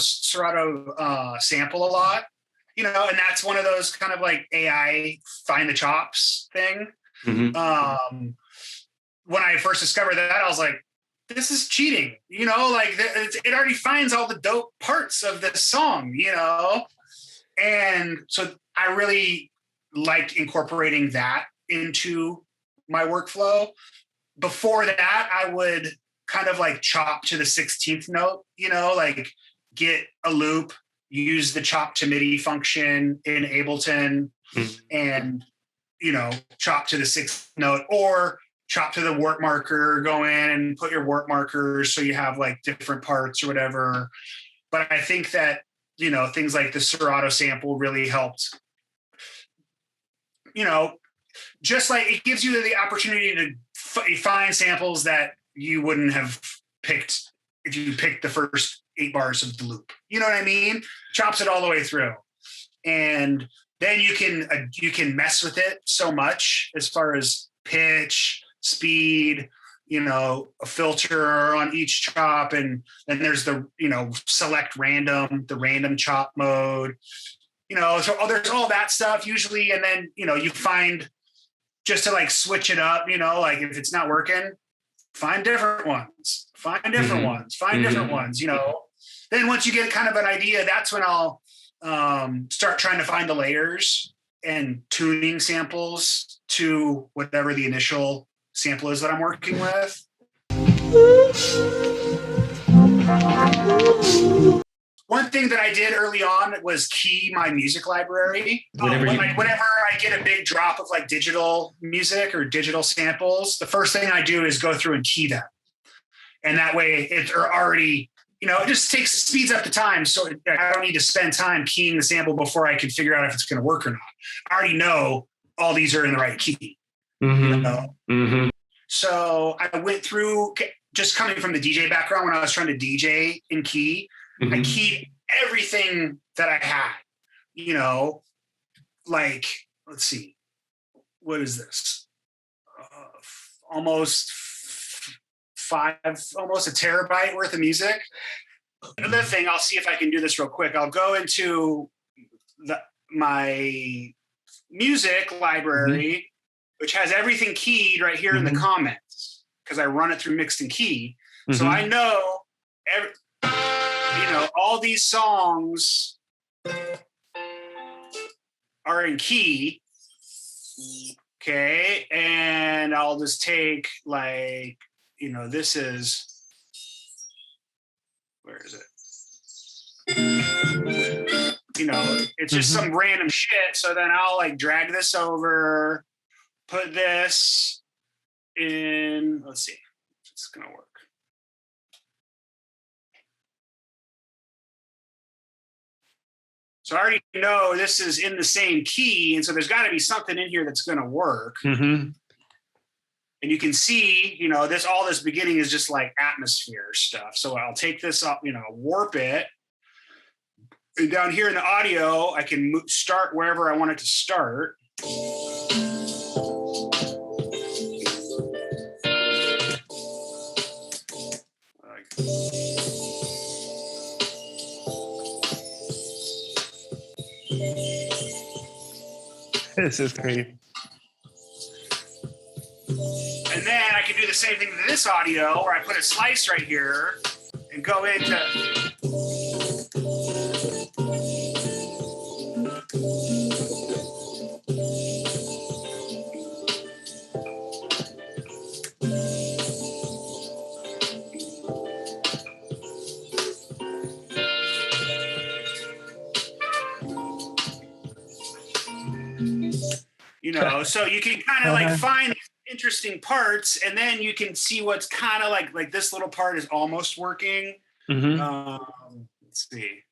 sample a lot, and that's one of those kind of like AI find the chops thing. Mm-hmm. When I first discovered that, I was like, this is cheating, like it already finds all the dope parts of this song, and so I really like incorporating that into my workflow. Before that, I would kind of like chop to the 16th note, like get a loop, use the chop to MIDI function in Ableton, and chop to the 6th note, or chop to the warp marker, go in and put your warp markers so you have like different parts or whatever. But I think that, things like the Serato sample really helped, just like it gives you the opportunity to find samples that you wouldn't have picked if you picked the first 8 bars of the loop. You know what I mean? Chops it all the way through. And then you can mess with it so much as far as pitch, speed, a filter on each chop, and then there's the select random, the random chop mode, so there's all that stuff usually. And then you find, just to like switch it up, like if it's not working, find different ones, then once you get kind of an idea, that's when I'll start trying to find the layers and tuning samples to whatever the initial sample is that I'm working with. One thing that I did early on was key my music library. Whenever I get a big drop of like digital music or digital samples, the first thing I do is go through and key them. And that way it's already, it just speeds up the time. So I don't need to spend time keying the sample before I can figure out if it's going to work or not. I already know all these are in the right key. Mm-hmm. So I went through, just coming from the DJ background, when I was trying to DJ in key, I keyed everything that I had, like, let's see, what is this? Almost a terabyte worth of music. Another thing, I'll see if I can do this real quick. I'll go into my music library, which has everything keyed right here in the comments, because I run it through mixed and key. So I know all these songs are in key. Okay. And I'll just take like, this is, where is it? It's just some random shit. So then I'll like drag this over, put this in, let's see if it's going to work. So I already know this is in the same key, and so there's got to be something in here that's going to work. And you can see, all this beginning is just like atmosphere stuff. So I'll take this up, warp it. And down here in the audio, I can start wherever I want it to start. This is great. And then I can do the same thing to this audio, where I put a slice right here and go into. So you can kind of like find interesting parts, and then you can see what's kind of like this little part is almost working. Let's see.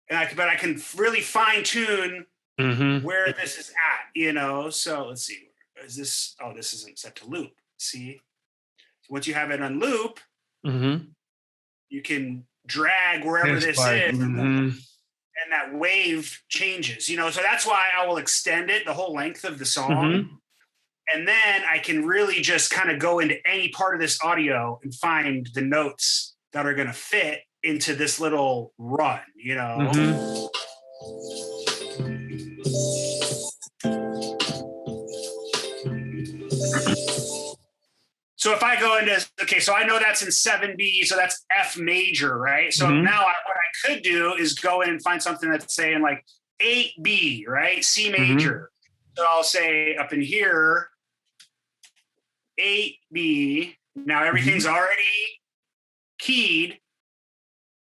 But I can really fine tune where this is at, So let's see. Is this? Oh, this isn't set to loop. See, once you have it on loop, you can drag wherever this is, and that wave changes. So that's why I will extend it the whole length of the song, and then I can really just kind of go into any part of this audio and find the notes that are going to fit into this little run, So if I go into, so I know that's in 7B, so that's F major, right? So now what I could do is go in and find something that's saying like 8B, right? C major. So I'll say up in here, 8B. Now everything's already keyed.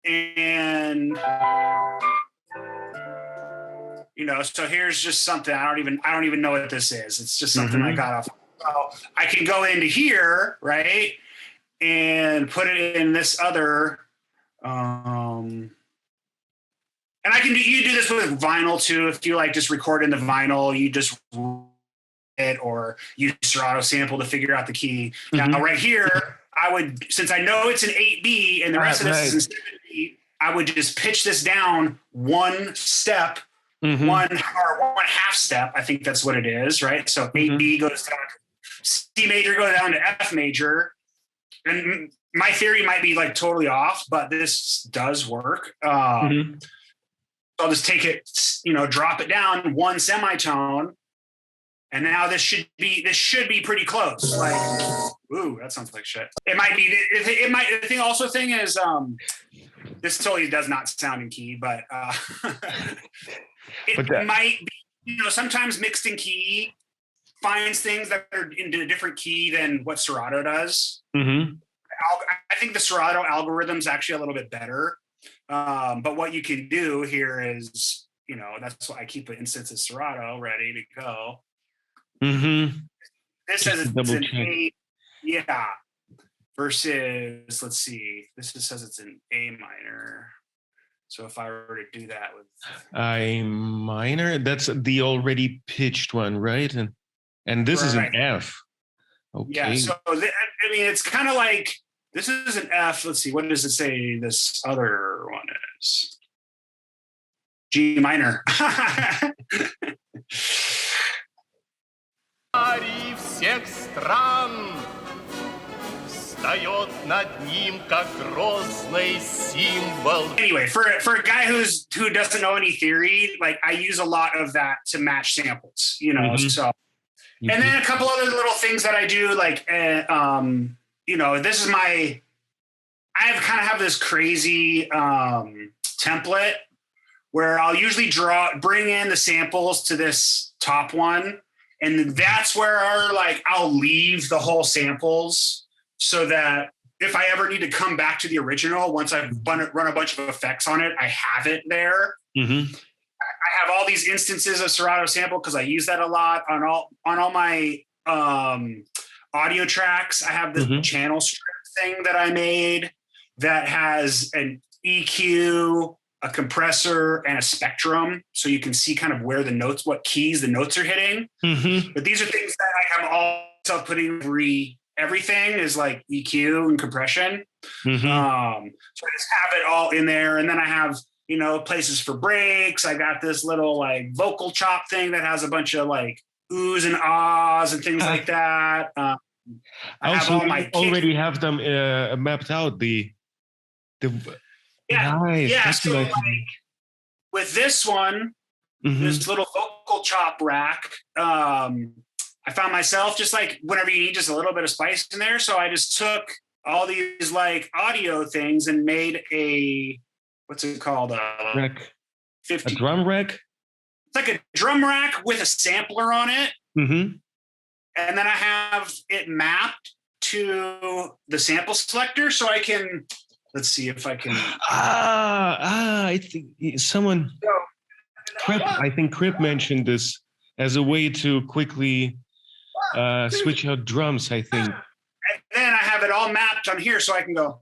And so here's just something I don't even know what this is. It's just something I got off. So I can go into here, right, and put it in this other. And you do this with vinyl too. If you like just record in the vinyl, you just it or use Serato sample to figure out the key. Now right here, I would, since I know it's an 8B and the rest of this is in 7B, I would just pitch this down one step, one half step. I think that's what it is, right? So 8B goes down to C major, goes down to F major. And my theory might be like totally off, but this does work. I'll just take it, drop it down one semitone. And now this should be pretty close. Like, ooh, that sounds like shit. It might be. The thing is, this totally does not sound in key, but it might be. Sometimes mixed in key finds things that are in a different key than what Serato does. I think the Serato algorithm is actually a little bit better. But what you can do here is, that's why I keep an instance of Serato ready to go. This says it's an A, versus, let's see, this just says it's an A minor. So if I were to do that with A minor, that's the already pitched one, right? And this is an F. Okay. Yeah, so it's kind of like, this is an F. Let's see, what does it say this other one is? G minor. Всех стран встает над ним как грозный символ. Anyway, for a guy who doesn't know any theory, like I use a lot of that to match samples, So, and then a couple other little things that I do, like this is I have this crazy template where I'll usually bring in the samples to this top one. And that's where I'll leave the whole samples so that if I ever need to come back to the original, once I've run a bunch of effects on it, I have it there. I have all these instances of Serato sample because I use that a lot on all my audio tracks. I have this channel strip thing that I made that has an EQ, a compressor, and a spectrum, so you can see kind of where the notes, what keys the notes are hitting. But these are things that I'm also putting everything is like EQ and compression. So I just have it all in there, and then I have places for breaks. I got this little like vocal chop thing that has a bunch of like oohs and ahs and things like that. I also have all my already have them mapped out. Nice. So like with this one, this little vocal chop rack, I found myself just like whenever you need just a little bit of spice in there. So I just took all these like audio things and made a, what's it called? Rack. 50. A drum rack? It's like a drum rack with a sampler on it. And then I have it mapped to the sample selector so I can, let's see if I can. I think someone. I think Crip mentioned this as a way to quickly switch out drums, I think. And then I have it all mapped on here so I can go.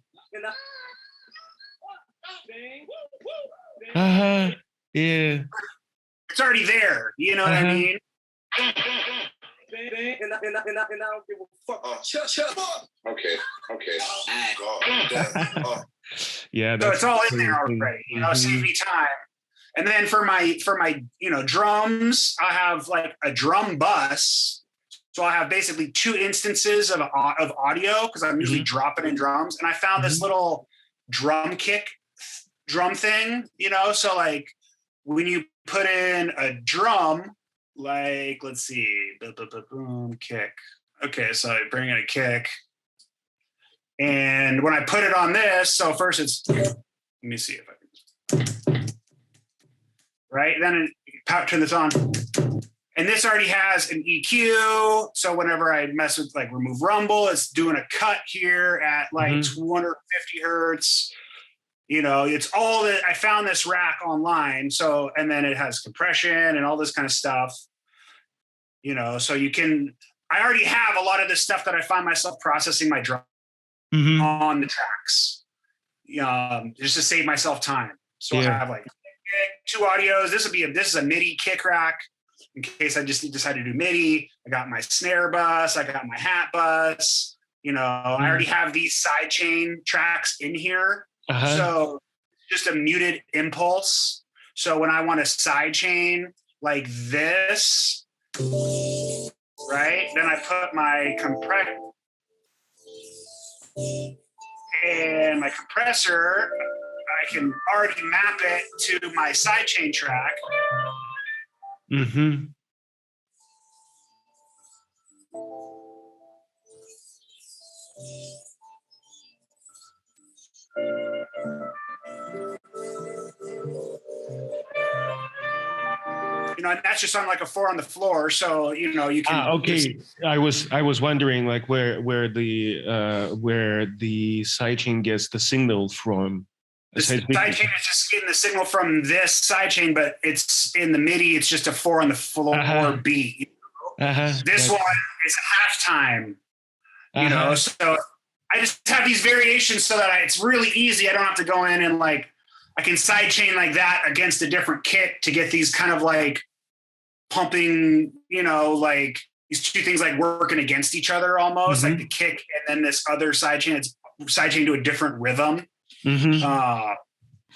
Yeah. It's already there. You know what I mean? Okay. Yeah. So it's all in there already. You know, save me time. And then for my drums, I have like a drum bus. So I have basically 2 instances of audio because I'm usually dropping in drums. And I found this little drum thing, you know. So like when you put in a drum, like let's see, boom, kick. Okay, so I bring in a kick. And when I put it on this, so first it's, let me see if I can, right? Then turn this on. And this already has an EQ. So whenever I mess with like remove rumble, it's doing a cut here at like 250 hertz. You know, it's all that I found this rack online. So, and then it has compression and all this kind of stuff, you know, so you can, I already have a lot of this stuff that I find myself processing my drum on the tracks, just to save myself time. So I have like 2 audios. This is a MIDI kick rack in case I just decide to do MIDI. I got my snare bus. I got my hat bus. You know, I already have these sidechain tracks in here. So just a muted impulse. So when I want a sidechain like this, right? Then I put my compressor and my compressor. I can already map it to my sidechain track. You know, and that's just on like a 4 on the floor. So, you know, you can. Okay. I was wondering like where the sidechain gets the signal from. The sidechain is just getting the signal from this sidechain, but it's in the MIDI. It's just a 4 on the floor beat. This one is halftime. You know, so I just have these variations so that it's really easy. I don't have to go in and like, I can sidechain like that against a different kick to get these kind of like pumping, you know, like these 2 things like working against each other almost, like the kick and then this other sidechain. It's sidechain to a different rhythm. You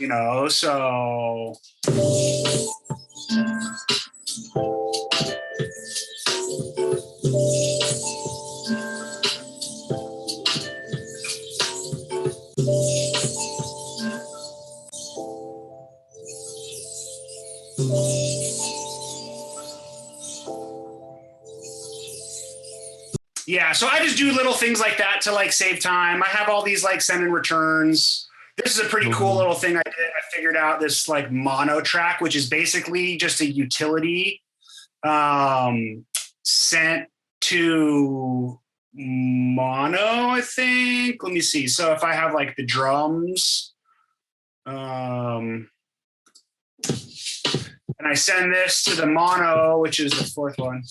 know, so. Yeah, so I just do little things like that to like save time. I have all these like send and returns. This is a pretty cool little thing I did. I figured out this like mono track, which is basically just a utility sent to mono, I think. Let me see. So if I have like the drums, and I send this to the mono, which is the 4th one.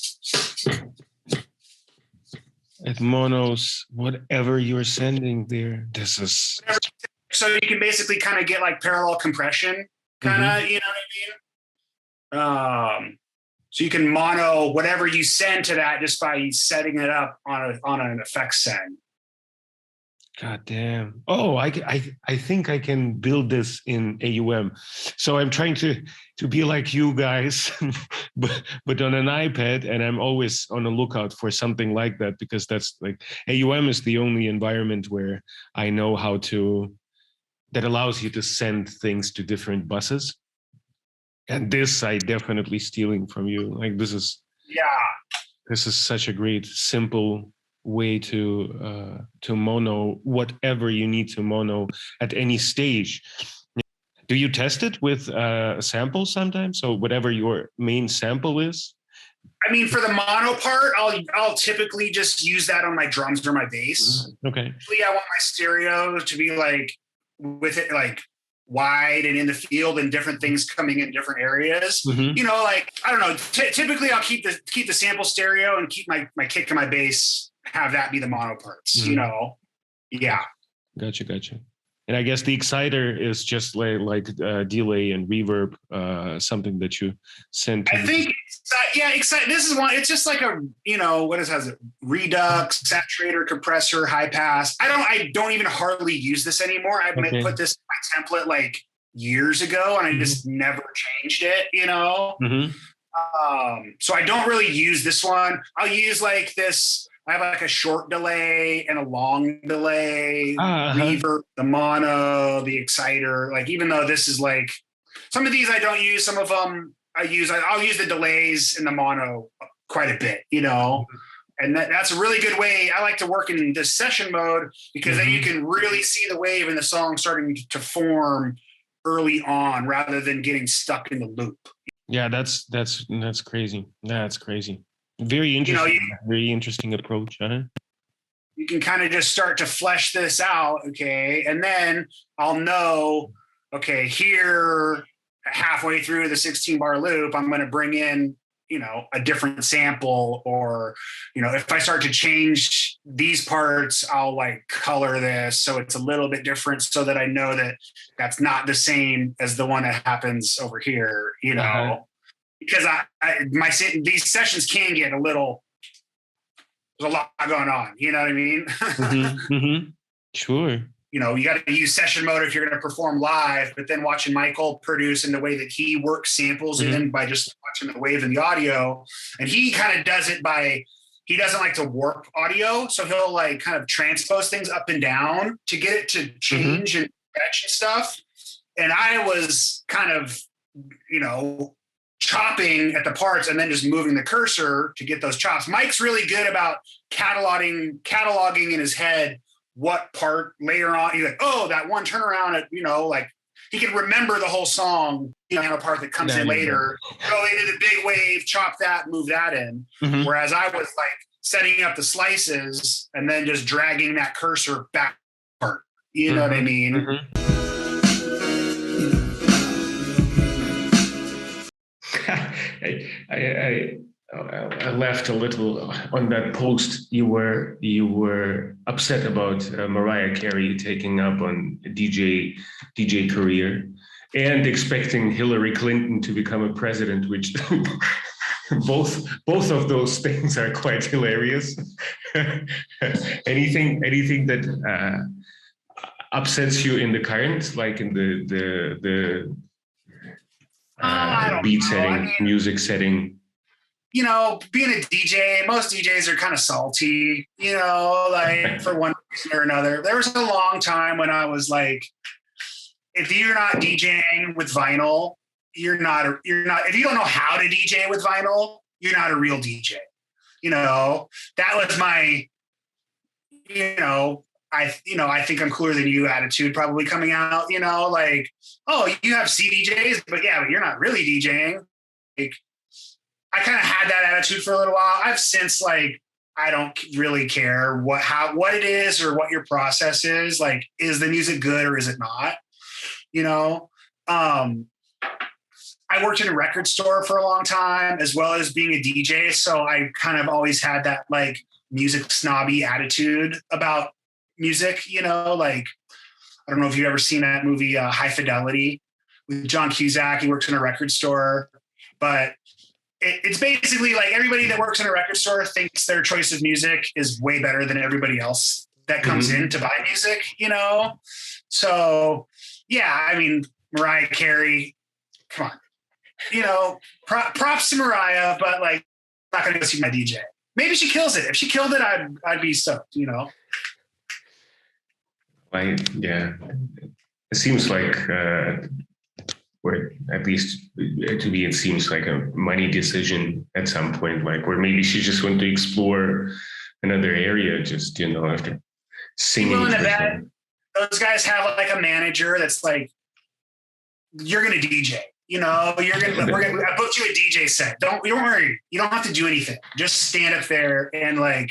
At monos, whatever you're sending there, this is. So you can basically kind of get like parallel compression, kind of, you know what I mean? So you can mono whatever you send to that just by setting it up on an effects send. God damn. Oh, I think I can build this in AUM. So I'm trying to be like you guys, but on an iPad, and I'm always on the lookout for something like that because that's like AUM is the only environment where I know how to, that allows you to send things to different buses. And this I definitely stealing from you. Like this is such a great, simple way to mono whatever you need to mono at any stage. Do you test it with samples sometimes? So whatever your main sample is? I mean, for the mono part, I'll typically just use that on my drums or my bass. Okay. Usually I want my stereo to be like with it, like wide and in the field and different things coming in different areas. Mm-hmm. You know, like, I don't know, typically I'll keep the sample stereo and keep my kick and my bass, have that be the mono parts, Mm-hmm. you know? Yeah. Gotcha. And I guess the exciter is just like delay and reverb, something that you send to. I think, excite. This is one. It's just like a, you know, what has it? Redux, saturator, compressor, high pass. I don't even hardly use this anymore. I put this in my template like years ago, and I just never changed it. You know. Mm-hmm. So I don't really use this one. I'll use like this. I have like a short delay and a long delay, reverb, the mono, the exciter. Like, even though this is like, some of these I don't use, some of them I'll use the delays and the mono quite a bit, you know, and that's a really good way. I like to work in this session mode because then you can really see the wave in the song starting to form early on rather than getting stuck in the loop. Yeah, that's crazy. That's crazy. Very interesting. You know, very interesting approach. You can kind of just start to flesh this out, okay, and then I'll know, okay, here halfway through the 16-bar loop, I'm going to bring in, you know, a different sample, or, you know, if I start to change these parts, I'll like color this so it's a little bit different, so that I know that that's not the same as the one that happens over here, you know. Because these sessions can get a little, there's a lot going on, you know what I mean? Sure. You know, you got to use session mode if you're going to perform live, but then watching Michael produce in the way that he works samples in by just watching the wave and the audio. And he kind of does it he doesn't like to warp audio. So he'll like kind of transpose things up and down to get it to change and fetch and stuff. And I was kind of, you know, chopping at the parts and then just moving the cursor to get those chops. Mike's really good about cataloging in his head what part later on. He's like, oh, that one turnaround at, you know, like he can remember the whole song, you know, a part that comes in later. Go into the big wave, chop that, move that in. Whereas I was like setting up the slices and then just dragging that cursor back part. You know what I mean? I laughed a little on that post. You were upset about Mariah Carey taking up on DJ career and expecting Hillary Clinton to become a president, which both of those things are quite hilarious. Anything that upsets you in the current, like in the beat setting, music setting? You know, being a DJ, most DJs are kind of salty, you know, like for one reason or another. There was a long time when I was like, if you're not DJing with vinyl, if you don't know how to DJ with vinyl, you're not a real DJ. You know, that was my, I think I'm cooler than you attitude probably coming out, you know, like, oh, you have CDJs, but you're not really DJing. Like, I kind of had that attitude for a little while. I've since like, I don't really care what it is or what your process is. Like, is the music good or is it not? You know, I worked in a record store for a long time as well as being a DJ. So I kind of always had that like music snobby attitude about music, you know, like, I don't know if you've ever seen that movie, High Fidelity with John Cusack. He works in a record store, but it's basically like everybody that works in a record store thinks their choice of music is way better than everybody else that comes in to buy music, you know? So yeah, I mean, Mariah Carey, come on, you know, props to Mariah, but like, I'm not going to go see my DJ. Maybe she kills it. If she killed it, I'd be stoked, you know? Yeah, it seems like, or at least to me, it seems like a money decision at some point, like, where maybe she just went to explore another area, just, you know, after singing. Those guys have like a manager that's like, you're going to DJ, you know, I booked you a DJ set. Don't worry. You don't have to do anything. Just stand up there and like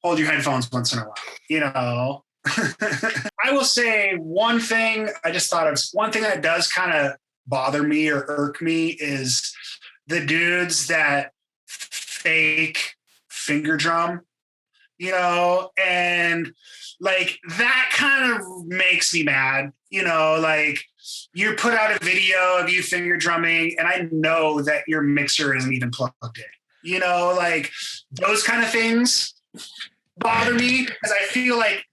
hold your headphones once in a while, you know? I will say one thing I just thought of, one thing that does kind of bother me or irk me is the dudes that fake finger drum, you know, and like that kind of makes me mad, you know, like you put out a video of you finger drumming and I know that your mixer isn't even plugged in, you know, like those kind of things bother me because I feel like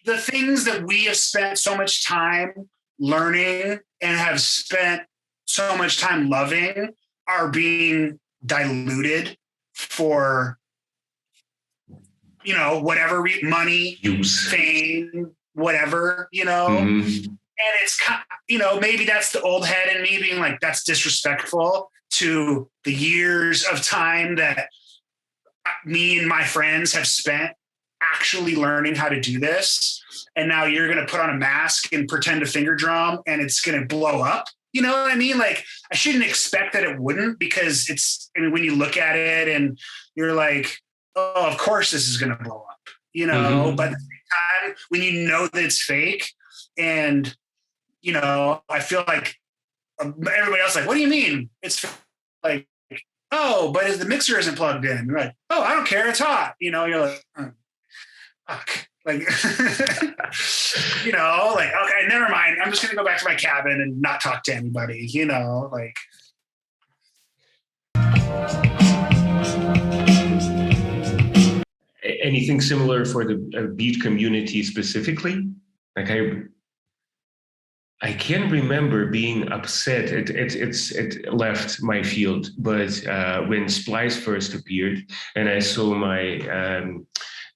the things that we have spent so much time learning and have spent so much time loving are being diluted for, you know, whatever money, use, fame, whatever, you know. Mm-hmm. And it's, you know, maybe that's the old head in me being like, that's disrespectful to the years of time that me and my friends have spent actually learning how to do this. And now you're going to put on a mask and pretend to finger drum and it's going to blow up. You know what I mean? Like I shouldn't expect that it wouldn't, because it's, I mean, when you look at it and you're like, oh, of course this is going to blow up, you know, Mm-hmm. but at the same time, when you know that it's fake and, you know, I feel like everybody else like, what do you mean? It's like, oh, but the mixer isn't plugged in. You're like, oh, I don't care. It's hot. You know, you're like, oh, fuck. Like, you know, like, okay, never mind. I'm just going to go back to my cabin and not talk to anybody, you know, like. Anything similar for the beat community specifically? Like I can't remember being upset. It left my field, but when Splice first appeared, and I saw my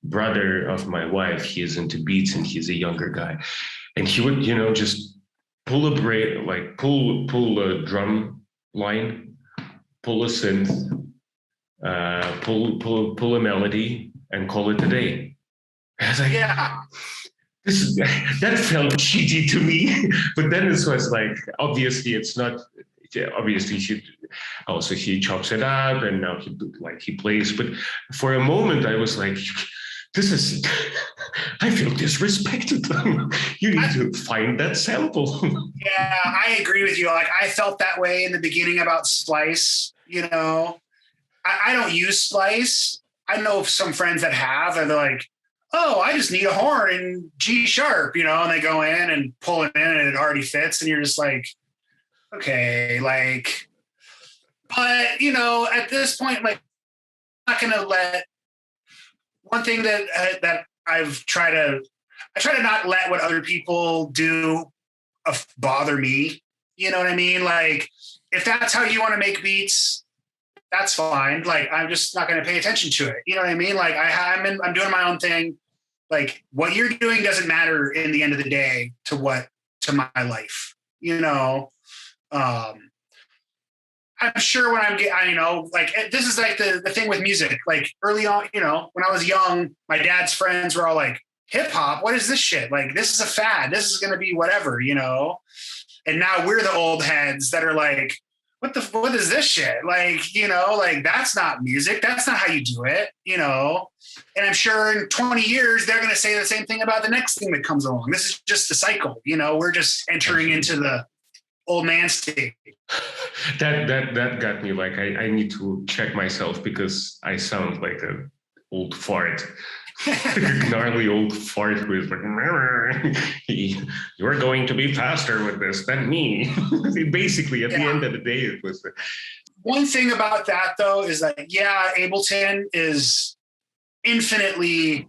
brother of my wife, he is into beats and he's a younger guy, and he would, you know, just pull a drum line, pull a synth, pull a melody, and call it a day. I was like, yeah. That felt cheesy to me, but then it was like, obviously it's not. Obviously, he chops it up, and now he plays. But for a moment, I was like, "This is." I feel disrespected. You need to find that sample. Yeah, I agree with you. Like I felt that way in the beginning about Splice. You know, I don't use Splice. I know some friends that have, and they're like, oh, I just need a horn in G sharp, you know, and they go in and pull it in and it already fits. And you're just like, okay, like, but you know, at this point, like, I'm not going to let one thing that I try to not let what other people do bother me. You know what I mean? Like, if that's how you want to make beats, that's fine. Like, I'm just not going to pay attention to it. You know what I mean? Like I'm doing my own thing. Like what you're doing doesn't matter in the end of the day to my life, you know? I'm sure when you know, like this is like the thing with music, like early on, you know, when I was young, my dad's friends were all like, hip hop, what is this shit? Like, this is a fad. This is going to be whatever, you know? And now we're the old heads that are like, what is this shit? Like, you know, like that's not music. That's not how you do it, you know? And I'm sure in 20 years, they're going to say the same thing about the next thing that comes along. This is just a cycle, you know, we're just entering into the old man state. That got me like, I need to check myself because I sound like an old fart. Like a gnarly old fart who is like, you're going to be faster with this than me. Basically, at the end of the day, it was. One thing about that, though, is that, yeah, Ableton is infinitely,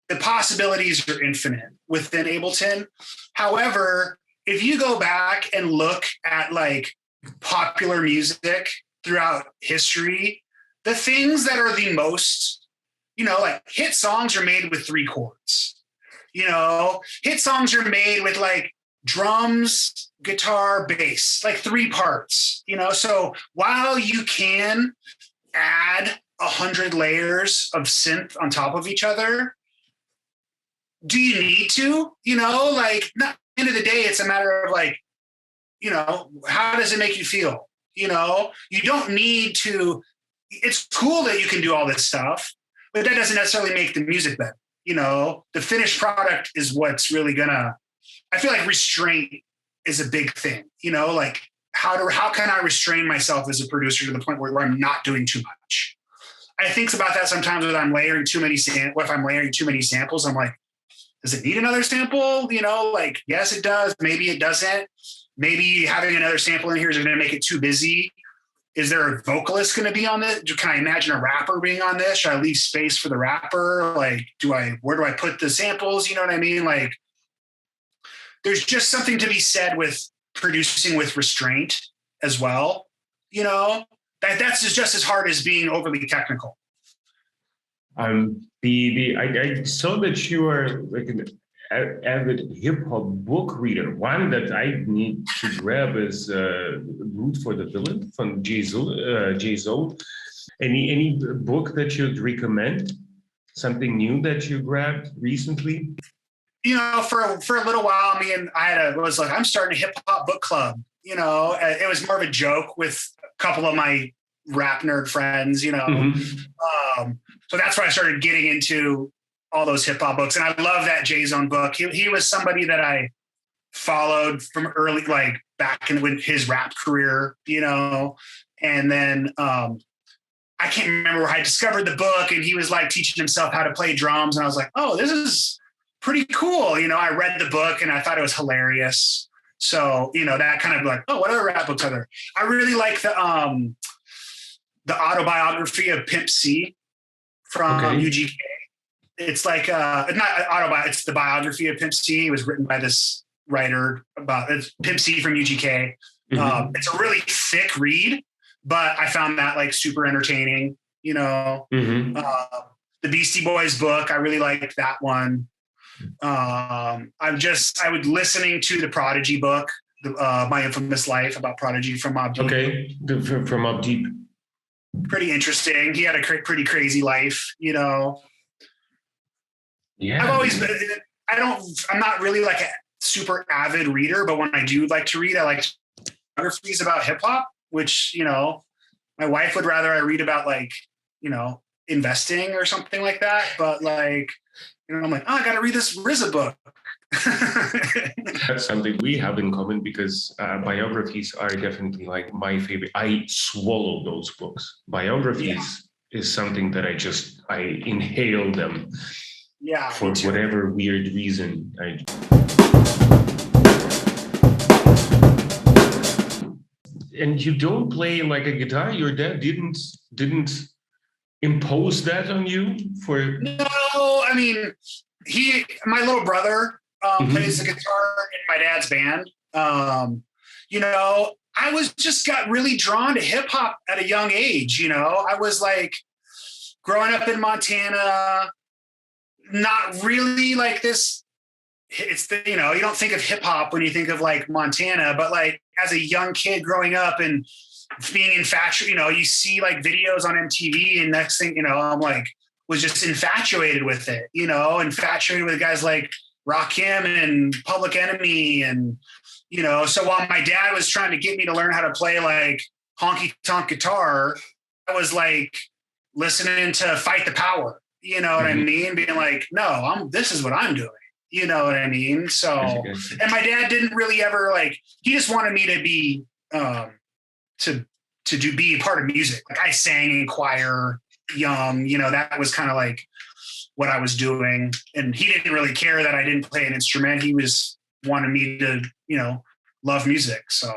the possibilities are infinite within Ableton. However, if you go back and look at like popular music throughout history, the things that are the most, you know, like hit songs are made with 3 chords. You know, hit songs are made with like drums, guitar, bass, like 3 parts, you know? So while you can add 100 layers of synth on top of each other, do you need to, you know, like not, at the end of the day, it's a matter of like, you know, how does it make you feel? You know, you don't need to, it's cool that you can do all this stuff, but that doesn't necessarily make the music better. You know, the finished product is what's really gonna, I feel like restraint is a big thing, you know, like how can I restrain myself as a producer to the point where I'm not doing too much? I think about that sometimes when I'm layering too many if I'm layering too many samples, I'm like, does it need another sample? You know, like, yes, it does. Maybe it doesn't. Maybe having another sample in here is going to make it too busy. Is there a vocalist going to be on this? Can I imagine a rapper being on this? Should I leave space for the rapper? Like, where do I put the samples? You know what I mean? Like, there's just something to be said with producing with restraint as well. You know, that's just as hard as being overly technical. I saw that you are like an avid hip hop book reader. One that I need to grab is Root for the Villain from Jay Zo. Any book that you'd recommend? Something new that you grabbed recently? You know, for a little while, was like, I'm starting a hip hop book club. You know, it was more of a joke with a couple of my rap nerd friends, you know. Mm-hmm. So that's why I started getting into all those hip hop books. And I love that Jay's own book. He was somebody that I followed from early, like back in his rap career, you know. And then I can't remember where I discovered the book, and he was like teaching himself how to play drums. And I was like, oh, this is pretty cool. You know, I read the book and I thought it was hilarious. So, you know, that kind of like, oh, what other rap books are there? I really like the autobiography of Pimp C from UGK. It's like it's not autobiography, it's the biography of Pimp C. It was written by this writer it's Pimp C from UGK. Mm-hmm. It's a really thick read, but I found that like super entertaining, you know. Mm-hmm. The Beastie Boys book, I really liked that one. I was listening to the Prodigy book, My Infamous Life, about Prodigy from Mobb Deep. Okay, from Mobb Deep. Pretty interesting. He had a pretty crazy life, you know. Yeah. I'm not really like a super avid reader, but when I do like to read, I like biographies about hip hop, which, you know, my wife would rather I read about like, you know, investing or something like that. But like, you know, I'm like, oh, I got to read this RZA book. That's something we have in common because biographies are definitely like my favorite. I swallow those books. Biographies is something that I inhale them. Yeah. For whatever weird reason. And you don't play like a guitar? Your dad didn't impose that on you for? No, I mean, my little brother plays the guitar in my dad's band. You know, I got really drawn to hip hop at a young age. You know, I was like growing up in Montana, not really like this. You know, you don't think of hip hop when you think of like Montana, but like as a young kid growing up and being infatuated, you know, you see like videos on MTV, and next thing, you know, I'm like, was just infatuated with it, you know, infatuated with guys like Rakim and Public Enemy. And, you know, so while my dad was trying to get me to learn how to play like honky tonk guitar, I was like listening to Fight the Power, you know what I mean? Being like, no, this is what I'm doing. You know what I mean? So, and my dad didn't really ever like, he just wanted me to be, be part of music. Like I sang in choir young, you know, that was kind of like what I was doing. And he didn't really care that I didn't play an instrument. He was wanting me to, you know, love music. So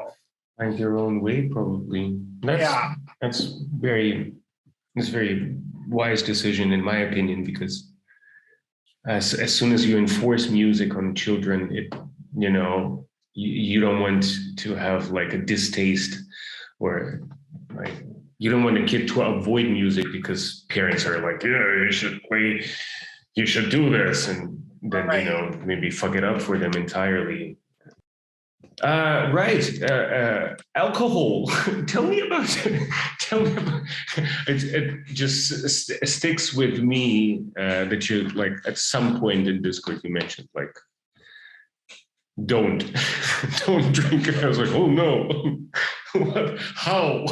find your own way, probably. That's very wise decision in my opinion, because as soon as you enforce music on children, you know, you don't want to have like a distaste, or like you don't want a kid to avoid music because parents are like, yeah, you should play, you should do this, and then you know, maybe fuck it up for them entirely. Alcohol. Tell me about it. Just sticks with me that you like at some point in Discord you mentioned like don't drink. I was like, oh no, what? How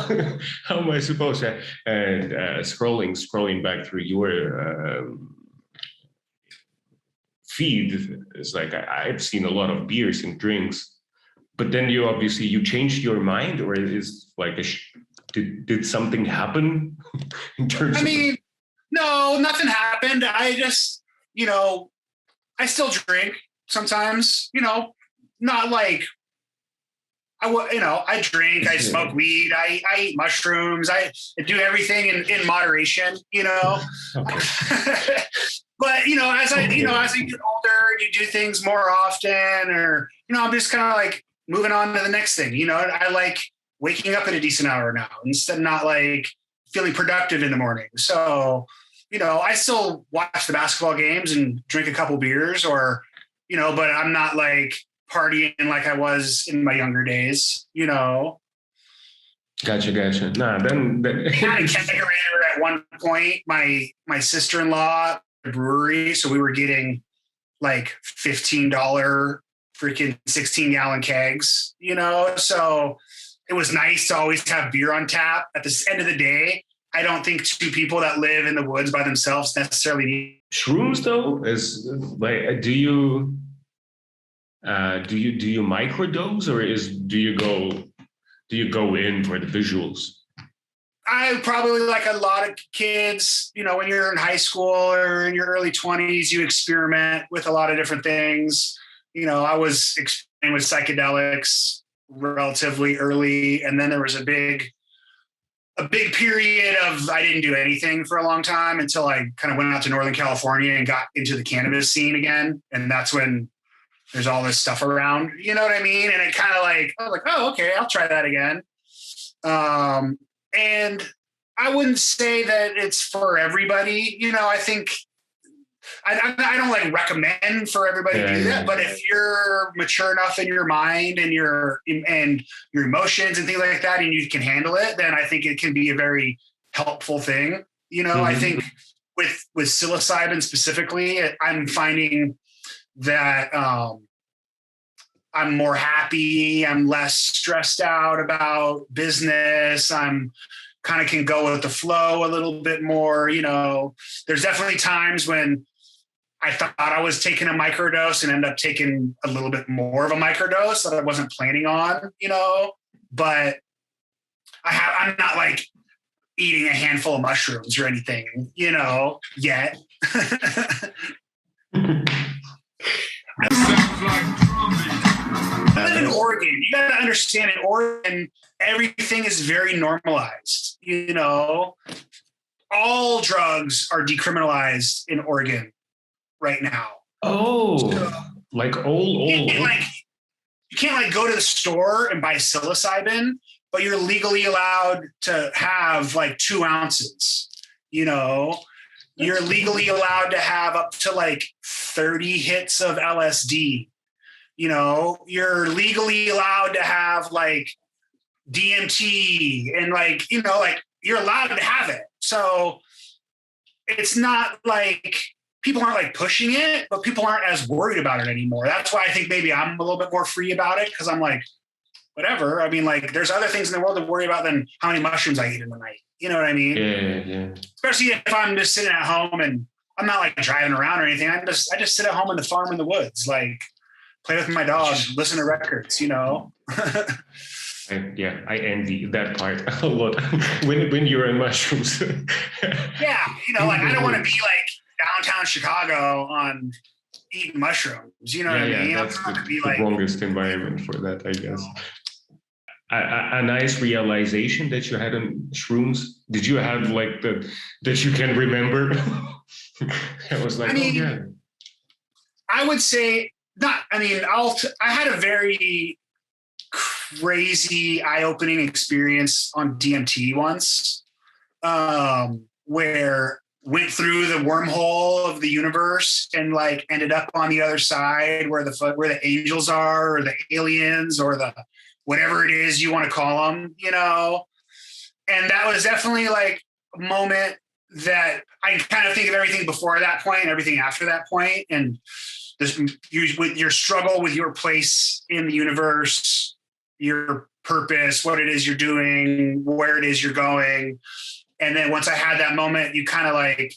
am I supposed to? And scrolling back through your feed is like I've seen a lot of beers and drinks, but then you changed your mind, or is like did something happen in terms? No, nothing happened. I just, I still drink sometimes. Not like I drink, I smoke weed, I eat mushrooms, I do everything in moderation. Okay. But as I get older, you do things more often, or I'm just kind of like moving on to the next thing. I like waking up at a decent hour now instead of not like feeling productive in the morning. So, I still watch the basketball games and drink a couple beers, or but I'm not like partying like I was in my younger days. Gotcha. Nah, then I had a kegerator at one point. My sister-in-law a brewery, so we were getting like $15 freaking 16-gallon kegs, so it was nice to always have beer on tap. At the end of the day, I don't think two people that live in the woods by themselves necessarily need Shrooms, though. Is like, do you microdose, or do you go in for the visuals? I probably, like a lot of kids, when you're in high school or in your early 20s, you experiment with a lot of different things. I was experimenting with psychedelics relatively early, and then there was a big period of I didn't do anything for a long time until I kind of went out to Northern California and got into the cannabis scene again. And that's when there's all this stuff around, you know what I mean? And it kind of like, I was like, oh, okay, I'll try that again. And I wouldn't say that it's for everybody. I think I don't like recommend for everybody to do that, but if you're mature enough in your mind and your emotions and things like that, and you can handle it, then I think it can be a very helpful thing. I think with psilocybin specifically, I'm finding that I'm more happy. I'm less stressed out about business. I'm kind of can go with the flow a little bit more. There's definitely times when I thought I was taking a microdose and end up taking a little bit more of a microdose that I wasn't planning on, but I'm not like eating a handful of mushrooms or anything, yet. I live in Oregon. You got to understand, in Oregon, everything is very normalized. All drugs are decriminalized in Oregon right now. Oh, so, like old. You can't go to the store and buy psilocybin, but you're legally allowed to have like 2 ounces. You're legally allowed to have up to like 30 hits of LSD. You're legally allowed to have like DMT and like, you're allowed to have it. So it's not like people aren't like pushing it, but people aren't as worried about it anymore. That's why I think maybe I'm a little bit more free about it, because I'm like, whatever. I mean, like, there's other things in the world to worry about than how many mushrooms I eat in the night. You know what I mean? Yeah. Especially if I'm just sitting at home and I'm not like driving around or anything. I just sit at home in the farm in the woods, like play with my dog, listen to records, I envy that part a lot when you're on mushrooms. Yeah, I don't want to be like downtown Chicago on eating mushrooms. You know what I mean? That's the longest environment for that, I guess. A nice realization that you had on shrooms. Did you have like that you can remember? I was like, I would say not. I had a very crazy eye-opening experience on DMT once, where went through the wormhole of the universe and like ended up on the other side where the angels are, or the aliens, or the whatever it is you want to call them, and that was definitely like a moment that I kind of think of everything before that point and everything after that point, and with your struggle with your place in the universe, your purpose, what it is you're doing, where it is you're going. And then once I had that moment, you kind of like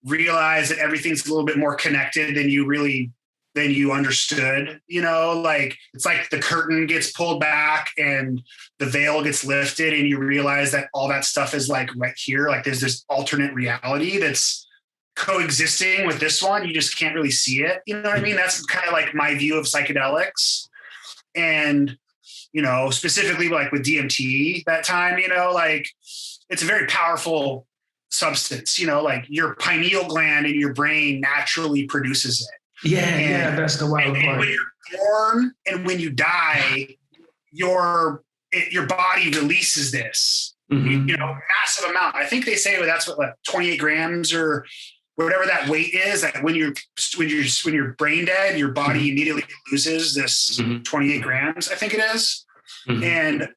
realize that everything's a little bit more connected than you understood, like it's like the curtain gets pulled back and the veil gets lifted and you realize that all that stuff is like right here. Like there's this alternate reality that's coexisting with this one. You just can't really see it. You know what I mean? That's kind of like my view of psychedelics. And, specifically like with DMT that time, like it's a very powerful substance, like your pineal gland in your brain naturally produces it. Yeah, that's the wild part. And when you're born and when you die, your body releases this, massive amount. I think they say that's what, like 28 grams or whatever that weight is. That when you're brain dead, your body immediately loses this 28 grams. I think it is. And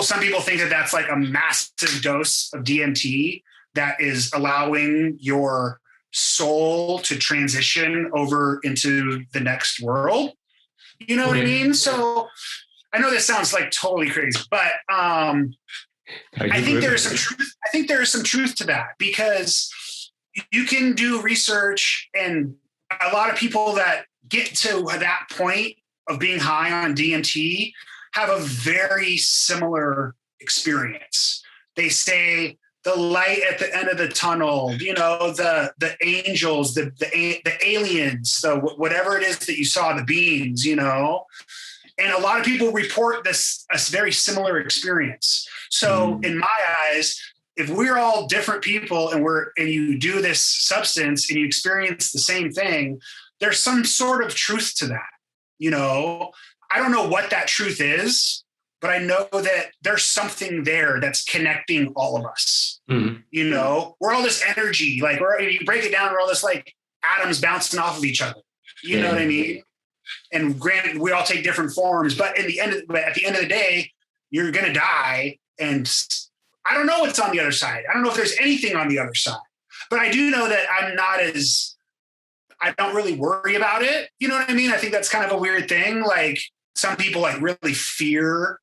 some people think that that's like a massive dose of DMT that is allowing your soul to transition over into the next world. You know what I mean? So I know this sounds like totally crazy, but I think there is some truth. I think there is some truth to that, because you can do research, and a lot of people that get to that point of being high on DMT have a very similar experience. They say the light at the end of the tunnel, the angels, the aliens, whatever it is that you saw, the beings, and a lot of people report a very similar experience. So in my eyes, if we're all different people and you do this substance and you experience the same thing, there's some sort of truth to that. I don't know what that truth is, but I know that there's something there that's connecting all of us. We're all this energy, like you break it down, we're all this like atoms bouncing off of each other. You know what I mean? And granted, we all take different forms, but at the end of the day, you're going to die. And I don't know what's on the other side. I don't know if there's anything on the other side, but I do know that I don't really worry about it. You know what I mean? I think that's kind of a weird thing. Like some people like really fear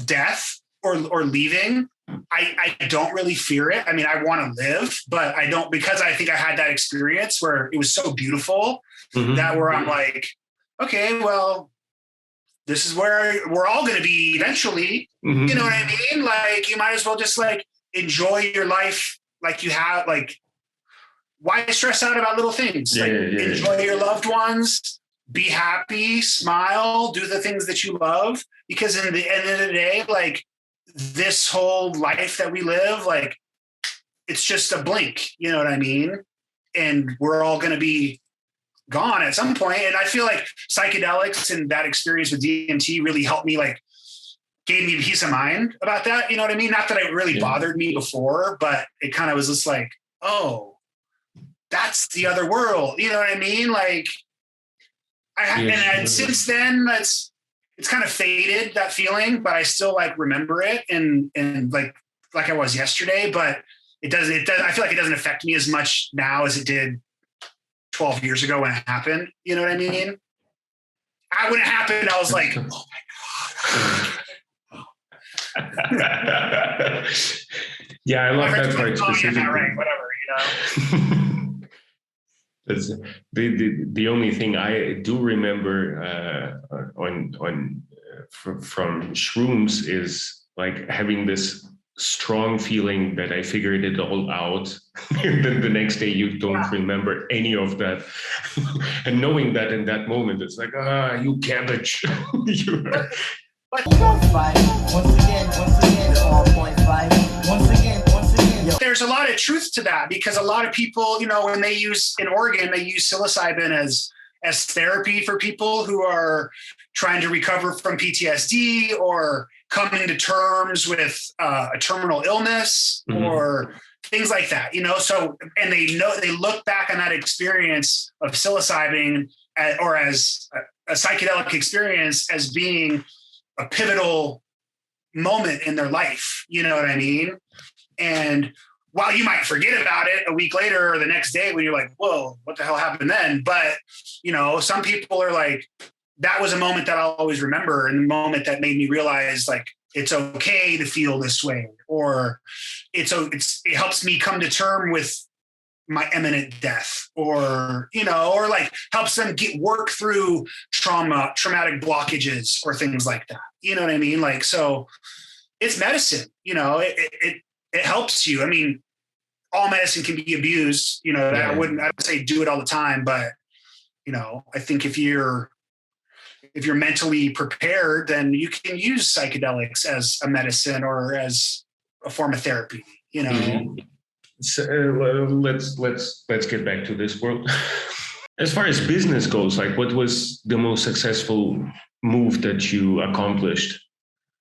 death or leaving. I don't really fear it. I mean, I want to live, but I don't, because I think I had that experience where it was so beautiful that where I'm like, okay, well, this is where we're all going to be eventually. You know what I mean? Like you might as well just like enjoy your life. Like you have, like, why stress out about little things? Enjoy your loved ones, be happy, smile, do the things that you love. Because in the end of the day, like this whole life that we live, like it's just a blink, you know what I mean? And we're all going to be gone at some point. And I feel like psychedelics and that experience with DMT really helped me, like gave me peace of mind about that. You know what I mean? Not that it really bothered me before, but it kind of was just like, oh, that's the other world. You know what I mean? Like and since then it's kind of faded, that feeling, but I still like remember it and like I was yesterday, but it does. I feel like it doesn't affect me as much now as it did 12 years ago when it happened. You know what I mean? When it happened, I was like, oh my God. Yeah, I love that part specifically. Right, whatever, That's the only thing I do remember from Shrooms is like having this strong feeling that I figured it all out. And then the next day you don't remember any of that. And knowing that in that moment, it's like, you cabbage. But 5, once again, all 0.5, once again. There's a lot of truth to that, because a lot of people, when they use in Oregon, they use psilocybin as therapy for people who are trying to recover from PTSD or coming to terms with a terminal illness or things like that, So, and they look back on that experience of psilocybin or as a psychedelic experience as being a pivotal moment in their life. You know what I mean? And while you might forget about it a week later or the next day when you're like, whoa, what the hell happened then? But, some people are like, that was a moment that I'll always remember, and the moment that made me realize like, it's okay to feel this way, or it helps me come to term with my imminent death, or, or like helps them work through traumatic blockages or things like that. You know what I mean? Like, so it's medicine, it helps you. I mean, all medicine can be abused, I would say do it all the time, but, I think if you're mentally prepared, then you can use psychedelics as a medicine or as a form of therapy, Mm-hmm. So, let's get back to this world. As far as business goes, like, what was the most successful move that you accomplished?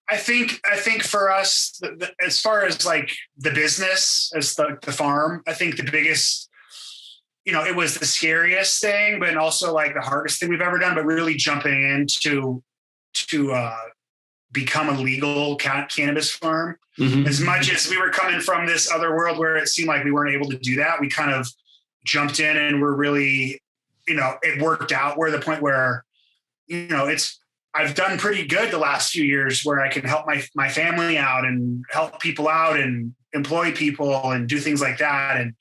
I think for us, as far as like the business, as the farm, I think the biggest, it was the scariest thing, but also like the hardest thing we've ever done, but really jumping into to become a legal cannabis farm. Mm-hmm. As much as we were coming from this other world where it seemed like we weren't able to do that, we kind of jumped in and we're really, it worked out. We're at the point where, I've done pretty good the last few years where I can help my family out and help people out and employ people and do things like that. And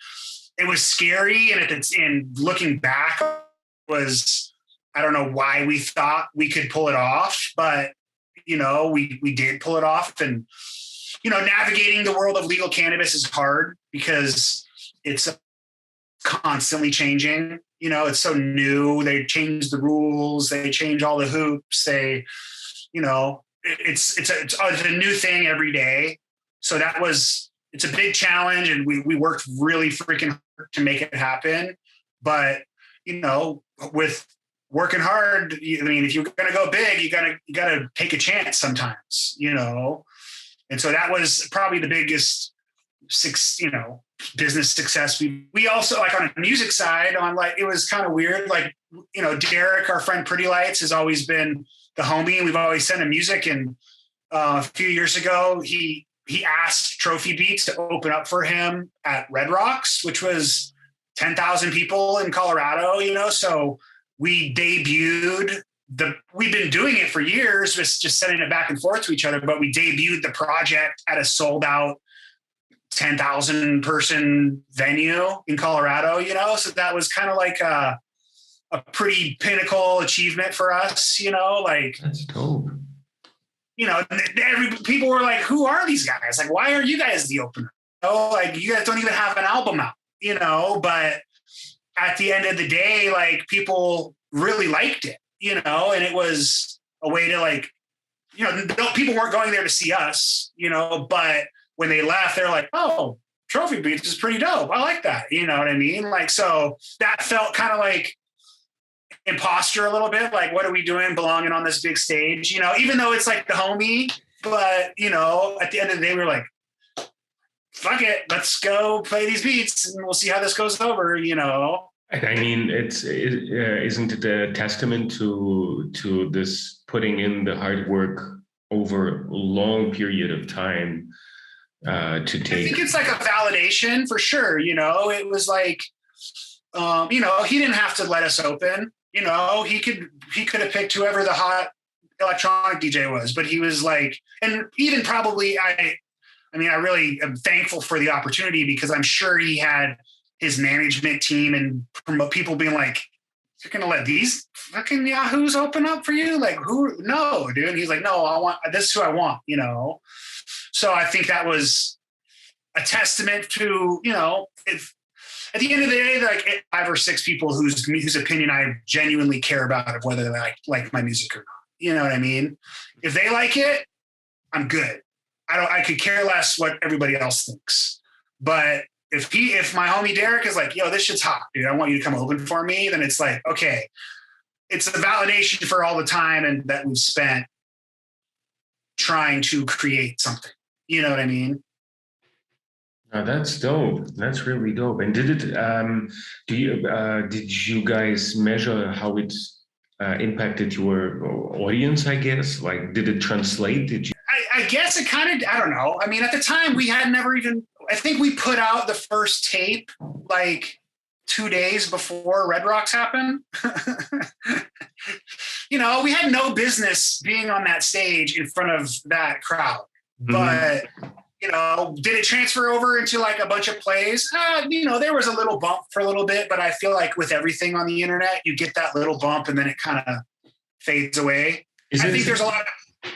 it was scary. And looking back was, I don't know why we thought we could pull it off, but we did pull it off. And, navigating the world of legal cannabis is hard because it's constantly changing. It's so new. They change the rules. They change all the hoops. They, it's a new thing every day. So it's a big challenge, and we worked really freaking hard to make it happen. But, with working hard, I mean, if you're going to go big, you gotta take a chance sometimes, And so that was probably the biggest, business success. We also, like, on a music side, it was kind of weird. Like, Derek, our friend Pretty Lights, has always been the homie, and we've always sent him music. And a few years ago, he asked Trophy Beats to open up for him at Red Rocks, which was 10,000 people in Colorado, So we debuted we've been doing it for years, just sending it back and forth to each other, but we debuted the project at a sold out 10,000 person venue in Colorado, So that was kind of like a pretty pinnacle achievement for us, like, that's dope. People were like, who are these guys? Like, why are you guys the opener? Like, you guys don't even have an album out, but at the end of the day, like, people really liked it, and it was a way to, like, people weren't going there to see us, but when they left, they're like, oh, Trophy Beats is pretty dope. I like that. You know what I mean? Like, so that felt kind of like imposter a little bit. Like, what are we doing belonging on this big stage? Even though it's like the homie, but, at the end of the day, we were like, fuck it, let's go play these beats and we'll see how this goes over, I mean, isn't it a testament to this putting in the hard work over a long period of time to take? I think it's like a validation for sure. It was like, he didn't have to let us open. He could have picked whoever the hot electronic DJ was, but he was like, and even probably I really am thankful for the opportunity, because I'm sure he had his management team and people being like, you're going to let these fucking yahoos open up for you? Like, who? No, dude. And he's like, no, this is who I want, So I think that was a testament to, if at the end of the day, like 5 or 6 people whose opinion I genuinely care about of whether they like my music or not. You know what I mean? If they like it, I'm good. I could care less what everybody else thinks. But if my homie Derek is like, yo, this shit's hot, dude, I want you to come open for me, then it's like, okay, it's a validation for all the time and that we've spent trying to create something. You know what I mean? That's dope. That's really dope. And did you guys measure how it impacted your audience, I guess? Like, did it translate? Did you? I guess it kind of, I don't know. I mean, at the time we had never even, I think we put out the first tape like 2 days before Red Rocks happened. We had no business being on that stage in front of that crowd. Mm-hmm. But did it transfer over into like a bunch of plays? There was a little bump for a little bit, but I feel like with everything on the internet, you get that little bump and then it kind of fades away. I think there's a lot of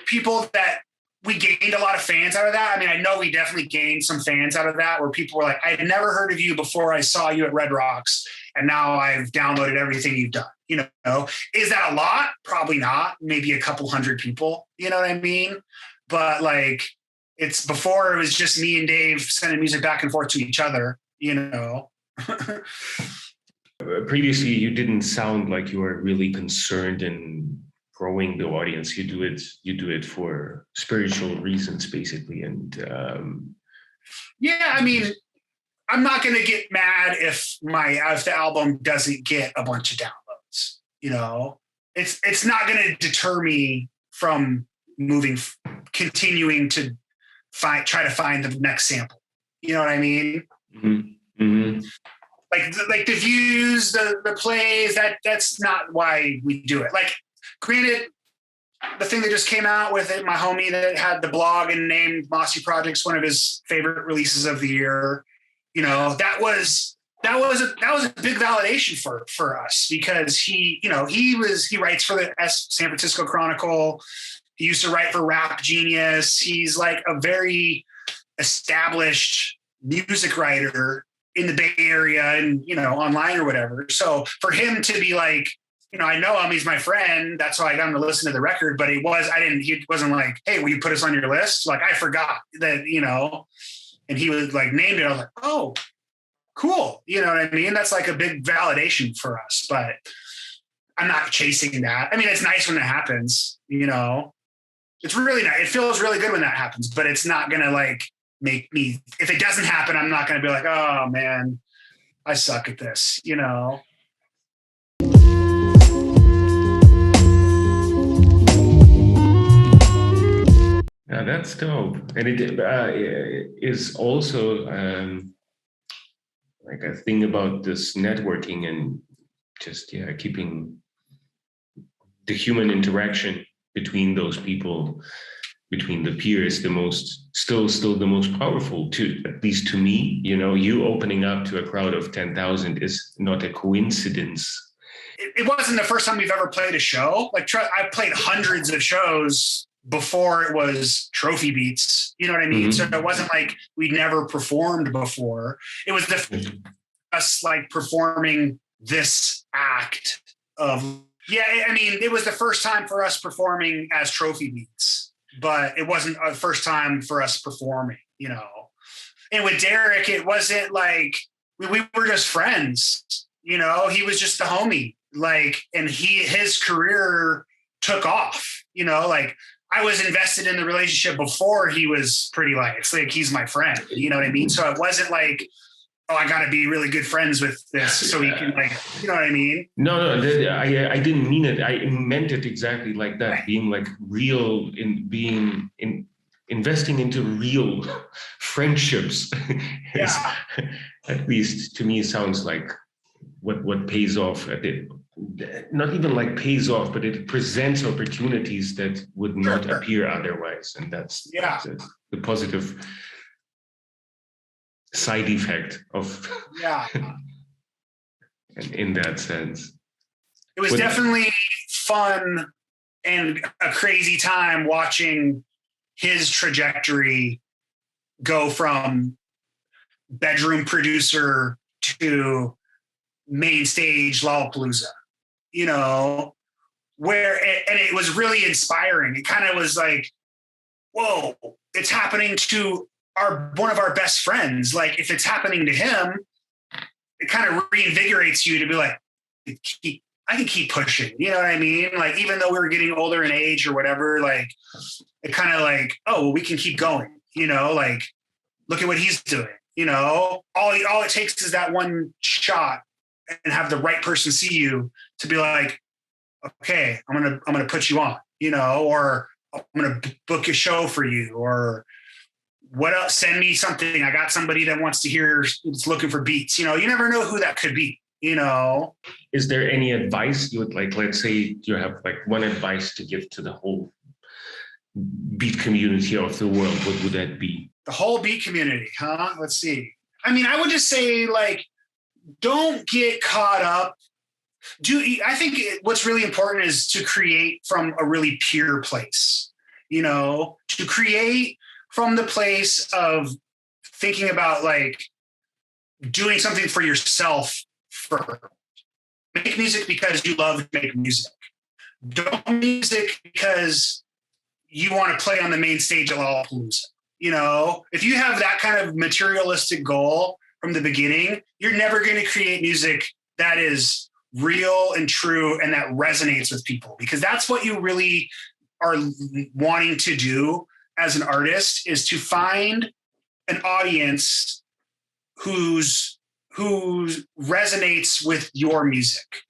people that we gained a lot of fans out of that. I mean, I know we definitely gained some fans out of that where people were like, I had never heard of you before I saw you at Red Rocks, and now I've downloaded everything you've done. Is that a lot? Probably not. Maybe a couple hundred people. You know what I mean? But like, it's before it was just me and Dave sending music back and forth to each other. Previously, you didn't sound like you were really concerned in growing the audience. You do it for spiritual reasons, basically. And I mean, I'm not going to get mad if the album doesn't get a bunch of downloads. It's not going to deter me from continuing to try to find the next sample. You know what I mean? Mm-hmm. Mm-hmm. Like the views, the plays, that's not why we do it. Like, granted, the thing that just came out with it, my homie that had the blog and named Mossy Projects one of his favorite releases of the year, that was a big validation for us, because he writes for the San Francisco Chronicle. He used to write for Rap Genius. He's like a very established music writer in the Bay Area and, online or whatever. So for him to be like, I know him, he's my friend, that's why I got him to listen to the record, but he wasn't like, hey, will you put us on your list? Like, I forgot that, and he was like named it. I was like, oh, cool. You know what I mean? That's like a big validation for us, but I'm not chasing that. I mean, it's nice when it happens, it's really nice. It feels really good when that happens, but it's not going to like make me, if it doesn't happen, I'm not going to be like, oh man, I suck at this, Now that's dope. And it is also like a thing about this networking and just, keeping the human interaction between those people, between the peers, still the most powerful, at least to me. You opening up to a crowd of 10,000 is not a coincidence. It wasn't the first time we've ever played a show. Like, I've played hundreds of shows before it was Trophy Beats. You know what I mean? Mm-hmm. So it wasn't like we'd never performed before. It was us like performing this act of, it was the first time for us performing as Trophy Beats, but it wasn't the first time for us performing, And with Derek, it wasn't like we were just friends, he was just the homie, like, and his career took off, like, I was invested in the relationship before he was Pretty Lights. Like, he's my friend, you know what I mean? So it wasn't like, oh, I got to be really good friends with this so he can, like, you know what I mean? No, I didn't mean it. I meant it exactly like that, right. Being like real investing into real friendships. Yeah. At least to me, sounds like what pays off at it. Not even like pays off, but it presents opportunities that would not appear otherwise. And that's the positive side effect of in that sense. It was definitely fun and a crazy time watching his trajectory go from bedroom producer to main stage Lollapalooza, where it was really inspiring. It kind of was like, whoa, it's happening to one of our best friends. Like, if it's happening to him, it kind of reinvigorates you to be like, I can keep pushing. You know what I mean? Like, even though we were getting older in age or whatever, like, it kind of like, oh, well, we can keep going, like, look at what he's doing, all it takes is that one shot and have the right person see you to be like, okay, I'm going to put you on, or I'm going to book a show for you, or what else? Send me something. I got somebody that wants to hear, it's looking for beats. You never know who that could be, Is there any advice you would like, let's say you have like one advice to give to the whole beat community of the world, what would that be? The whole beat community, huh? Let's see. I mean, I would just say, like, don't get caught up. I think what's really important is to create from a really pure place, to create from the place of thinking about, like, doing something for yourself first. Make music because you love to make music. Don't make music because you want to play on the main stage at Lollapalooza. If you have that kind of materialistic goal from the beginning, you're never going to create music that is real and true and that resonates with people, because that's what you really are wanting to do as an artist, is to find an audience who resonates with your music,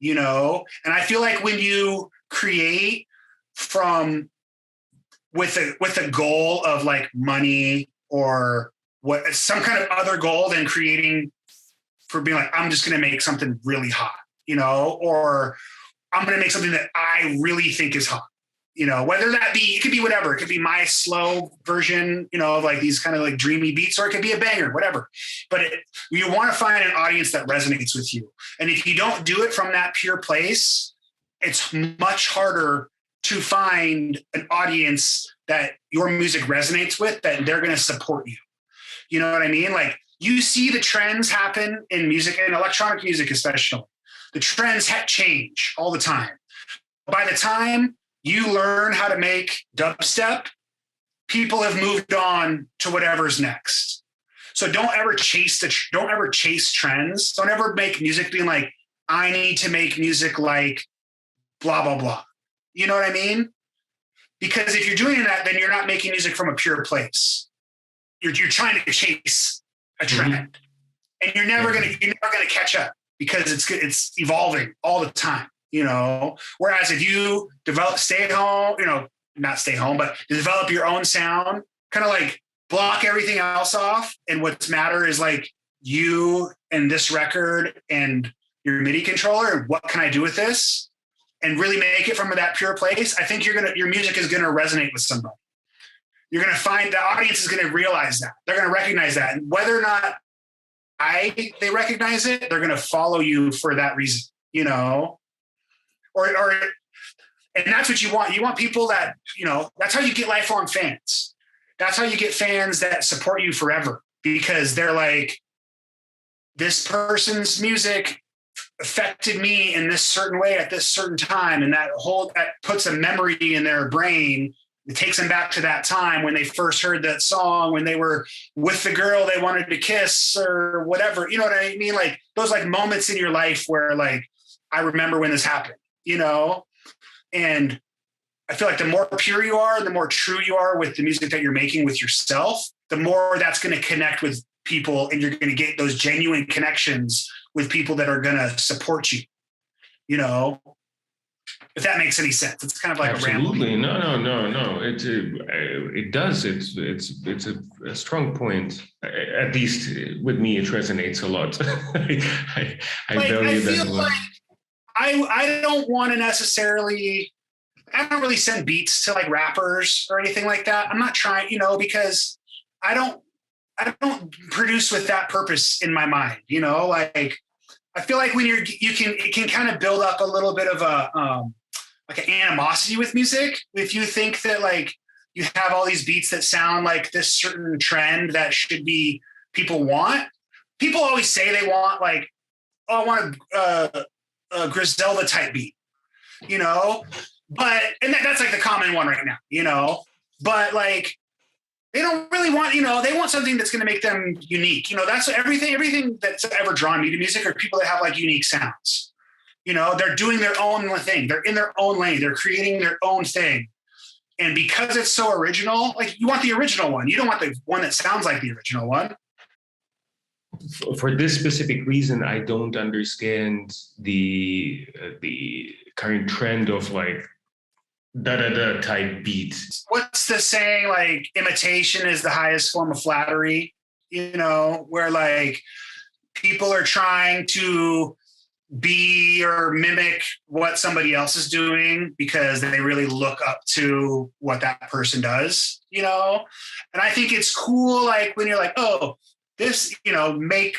and I feel like when you create from with a goal of, like, money or some kind of other goal than creating for being like, I'm just going to make something really hot, or I'm going to make something that I really think is hot, whether that be, it could be whatever. It could be my slow version, of like these kind of like dreamy beats, or it could be a banger, whatever. But you want to find an audience that resonates with you. And if you don't do it from that pure place, it's much harder to find an audience that your music resonates with, that they're going to support you. You know what I mean? Like, you see the trends happen in music, and electronic music especially. The trends change all the time. By the time you learn how to make dubstep, people have moved on to whatever's next. So don't ever chase trends. Don't ever make music being like, I need to make music like blah, blah, blah. You know what I mean? Because if you're doing that, then you're not making music from a pure place. You're trying to chase a trend, and you're never gonna catch up, because it's evolving all the time. Whereas if you develop not stay home, but develop your own sound, kind of like block everything else off, and what's matter is like you and this record and your MIDI controller, and what can I do with this, and really make it from that pure place, I think your music is going to resonate with somebody. You're going to find the audience is going to realize that. They're going to recognize that. And whether or not they recognize it, they're going to follow you for that reason, or and that's what you want. You want people that, that's how you get lifelong fans. That's how you get fans that support you forever, because they're like, this person's music affected me in this certain way at this certain time. And that puts a memory in their brain. It takes them back to that time when they first heard that song, when they were with the girl they wanted to kiss or whatever. You know what I mean? Like those like moments in your life where like, I remember when this happened, and I feel like the more pure you are, the more true you are with the music that you're making with yourself, the more that's going to connect with people, and you're going to get those genuine connections with people that are going to support you, if that makes any sense. It's kind of like absolutely. No. It does. It's a strong point. At least with me, it resonates a lot. I value that a lot. I don't want to necessarily. I don't really send beats to like rappers or anything like that. I'm not trying, because I don't produce with that purpose in my mind. Like I feel like when it can kind of build up a little bit of like an animosity with music. If you think that like you have all these beats that sound like this certain trend that should be people want. People always say they want like, oh, I want a Griselda type beat, but that's like the common one right now, but like they don't really want, they want something that's going to make them unique. That's everything that's ever drawn me to music are people that have like unique sounds. They're doing their own thing. They're in their own lane. They're creating their own thing. And because it's so original, like you want the original one. You don't want the one that sounds like the original one. For this specific reason, I don't understand the current trend of like da-da-da type beats. What's the saying? Like imitation is the highest form of flattery, where like people are trying to be or mimic what somebody else is doing because they really look up to what that person does, you know? And I think it's cool, like when you're like, oh, this, you know, I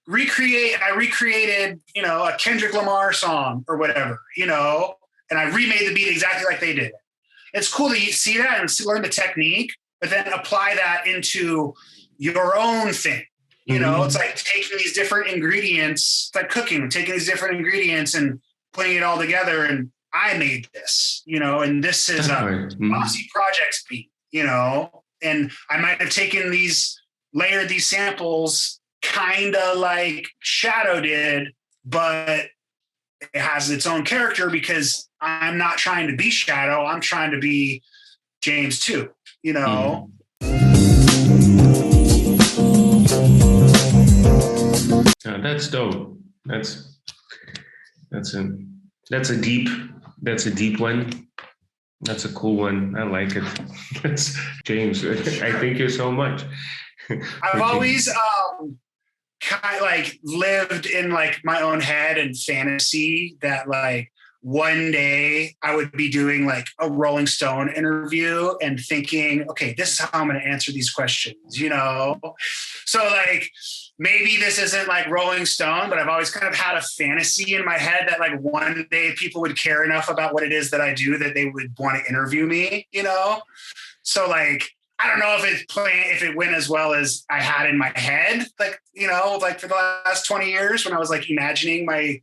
recreated, you know, a Kendrick Lamar song or whatever, you know, and I remade the beat exactly like they did. It's cool to see that and learn the technique, but then apply that into your own thing. You know, it's like taking these different ingredients, it's like cooking, taking these different ingredients and putting it all together. And I made this, you know, and this is a Mossy Projects beat, you know, and I might have taken layered these samples kind of like Shadow did, but it has its own character because I'm not trying to be Shadow. I'm trying to be James too, you know? That's dope. That's a deep one. That's a cool one. I like it. That's James. I thank you so much. I've always kind of like lived in like my own head and fantasy that like one day I would be doing like a Rolling Stone interview and thinking, okay, this is how I'm going to answer these questions, you know? So like, maybe this isn't like Rolling Stone, but I've always kind of had a fantasy in my head that like one day people would care enough about what it is that I do that they would want to interview me, you know? So like, I don't know if it went as well as I had in my head, like, you know, like for the last 20 years when I was like imagining my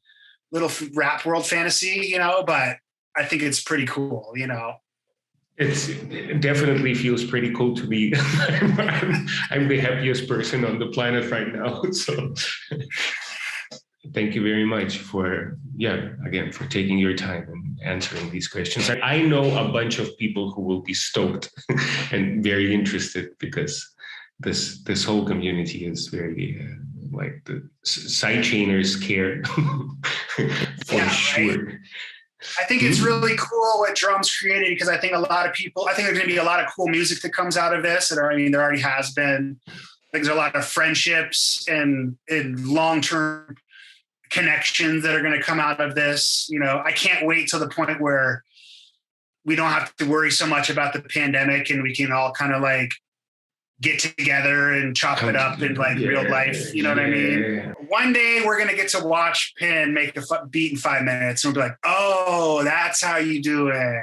little rap world fantasy, you know, but I think it's pretty cool, you know? It definitely feels pretty cool to me. I'm the happiest person on the planet right now. So thank you very much for taking your time and answering these questions. I know a bunch of people who will be stoked and very interested because this whole community is very like the sidechainers care for sure. Right? I think it's really cool what Drums created because I think there's going to be a lot of cool music that comes out of this. And there already has been. I think there's a lot of friendships and long-term connections that are going to come out of this. You know, I can't wait till the point where we don't have to worry so much about the pandemic and we can all kind of like get together and chop it up in like real life. You know what I mean? One day we're going to get to watch Pin make a beat in 5 minutes and we'll be like, oh, that's how you do it.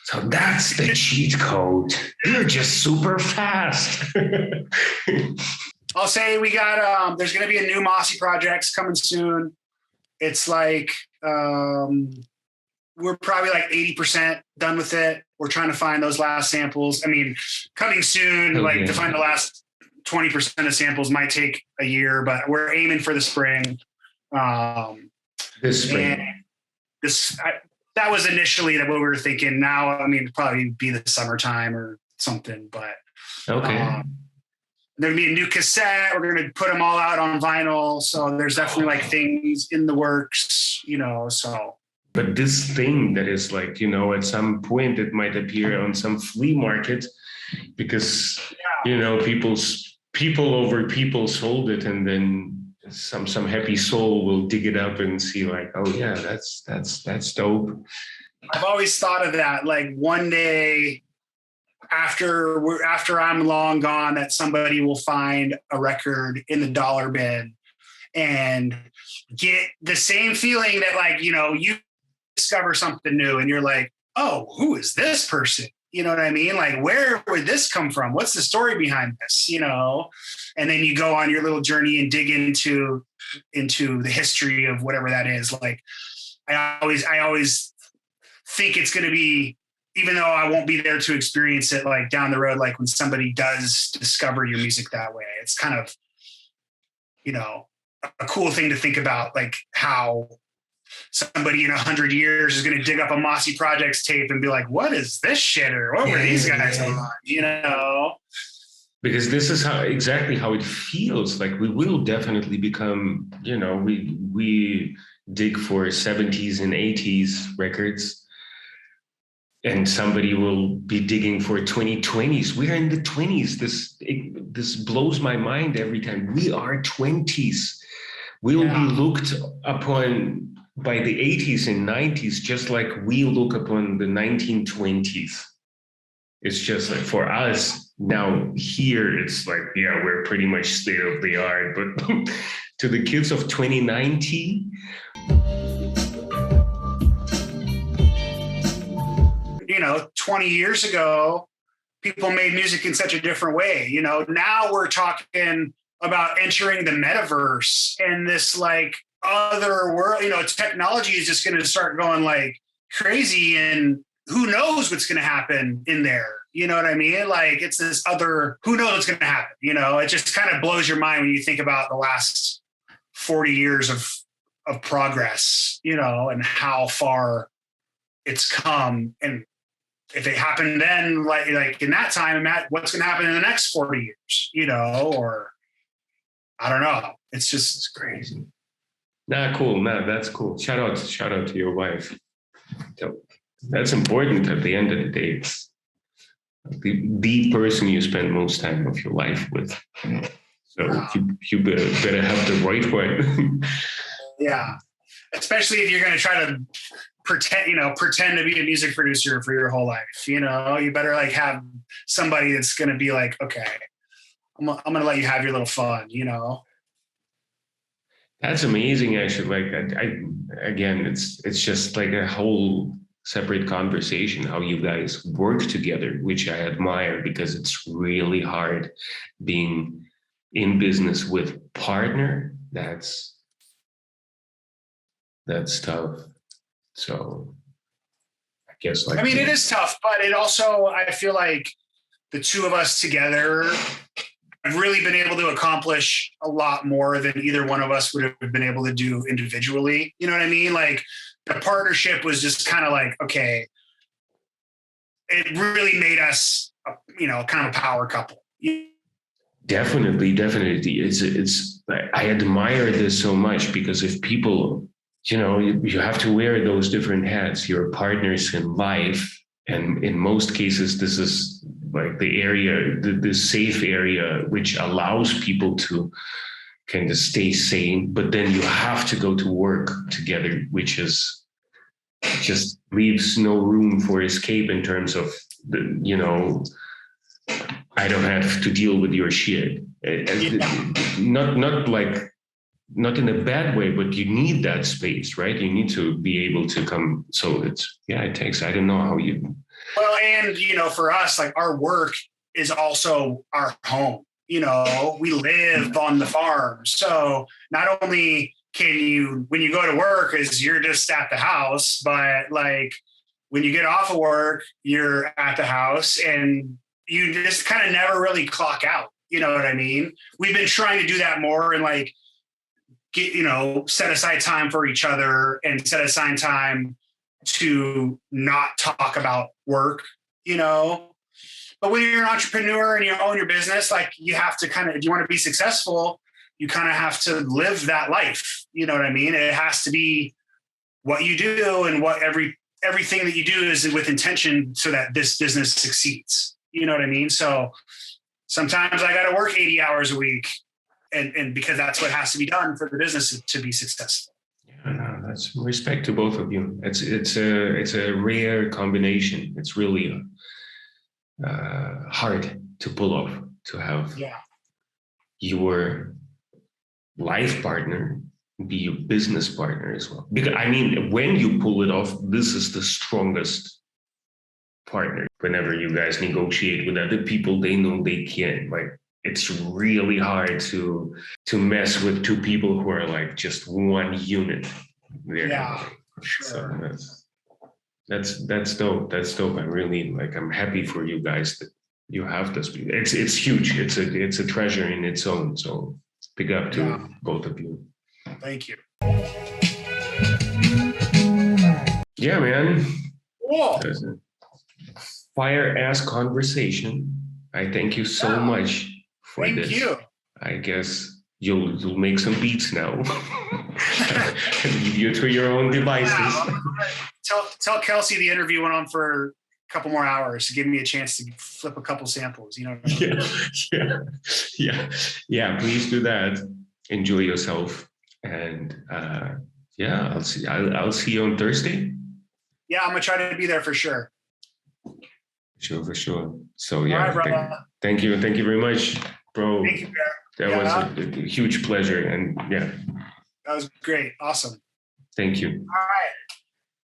So that's the cheat code. You're just super fast. I'll say we got, there's going to be a new Mossy Projects coming soon. It's like, we're probably like 80% done with it. We're trying to find those last samples. I mean, coming soon, to find the last 20% of samples might take a year, but we're aiming for the spring. This spring. That was initially what we were thinking. Now, I mean, it'd probably be the summertime or something, but okay. There'll be a new cassette. We're going to put them all out on vinyl. So there's definitely like things in the works, you know, so. But this thing that is like, you know, at some point it might appear on some flea market because, you know, people over people sold it and then some happy soul will dig it up and see like, oh yeah, that's dope. I've always thought of that. Like one day after I'm long gone, that somebody will find a record in the dollar bin and get the same feeling that like, you know, you discover something new and you're like, oh, who is this person? You know what I mean? Like, where would this come from? What's the story behind this? You know? And then you go on your little journey and dig into the history of whatever that is. Like, I always think it's going to be, even though I won't be there to experience it, like down the road, like when somebody does discover your music that way, it's kind of, you know, a cool thing to think about, like how somebody in 100 years is going to dig up a Mossy Projects tape and be like, what is this shit? Or what were these guys on? You know? Because this is exactly how it feels. Like we will definitely become, you know, we dig for 70s and 80s records and somebody will be digging for 2020s. We are in the 20s. This blows my mind every time. We are 20s. will be looked upon by the 80s and 90s just like we look upon the 1920s. It's just like for us now here, it's like, yeah, we're pretty much state of the art, but to the kids of 2019, you know, 20 years ago, people made music in such a different way. You know, now we're talking about entering the metaverse and this like other world, you know, technology is just going to start going like crazy, and who knows what's going to happen in there. You know what I mean? Like it's this other, who knows what's going to happen? You know, it just kind of blows your mind when you think about the last 40 years of progress, you know, and how far it's come. And if it happened then, like in that time, what's going to happen in the next 40 years, you know, or I don't know. It's just crazy. Cool. That's cool. Shout out to your wife. That's important at the end of the day. It's the person you spend most time of your life with. So you better have the right one. Yeah. Especially if you're going to try to pretend to be a music producer for your whole life. You know, you better like have somebody that's going to be like, okay, I'm going to let you have your little fun, you know? That's amazing. Actually, like again, it's just like a whole separate conversation, how you guys work together, which I admire because it's really hard being in business with partner. That's tough. So I guess like, I mean, it is tough, but it also, I feel like the two of us together have really been able to accomplish a lot more than either one of us would have been able to do individually. You know what I mean? Like the partnership was just kind of like, okay, it really made us, you know, kind of a power couple. Definitely. It's I admire this so much because if people, you know, you have to wear those different hats, your partners in life. And in most cases, this is like the area, the safe area, which allows people to kind of stay sane. But then you have to go to work together, which is just leaves no room for escape in terms of, you know, I don't have to deal with your shit. Not in a bad way, but you need that space, right? You need to be able to come. So it takes, I don't know how you. Well, and, you know, for us, like our work is also our home. You know, we live on the farm. So not only can you, when you go to work, is you're just at the house, but like when you get off of work, you're at the house and you just kind of never really clock out. You know what I mean? We've been trying to do that more and like, get, you know, set aside time for each other and set aside time to not talk about work, you know. But when you're an entrepreneur and you own your business, like you have to kind of, if you want to be successful, you kind of have to live that life. You know what I mean? It has to be what you do and what everything that you do is with intention so that this business succeeds. You know what I mean? So sometimes I got to work 80 hours a week and because that's what has to be done for the business to be successful. Yeah, no, that's respect to both of you. It's a rare combination. It's really hard to pull off, to have your life partner be your business partner as well. Because I mean, when you pull it off, this is the strongest partner. Whenever you guys negotiate with other people, they know they can. Like it's really hard to mess with two people who are like just one unit. Yeah, sure. So that's dope. That's dope. I'm happy for you guys that you have this. It's huge. It's a treasure in its own. So big up to both of you. Thank you. Yeah, man. Cool. Fire ass conversation. I thank you so much for this. Thank you. I guess you'll make some beats now. Leave you to your own devices. Tell Kelsea the interview went on for a couple more hours to give me a chance to flip a couple samples. You know what I mean? Yeah. Please do that. Enjoy yourself. And yeah, I'll see you on Thursday. Yeah, I'm gonna try to be there for sure. For sure. So yeah, right, thank you very much, bro. Thank you, Bear. That was a huge pleasure, and yeah, that was great. Awesome. Thank you. All right.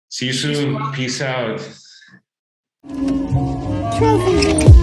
See you soon. Peace out. Trophy.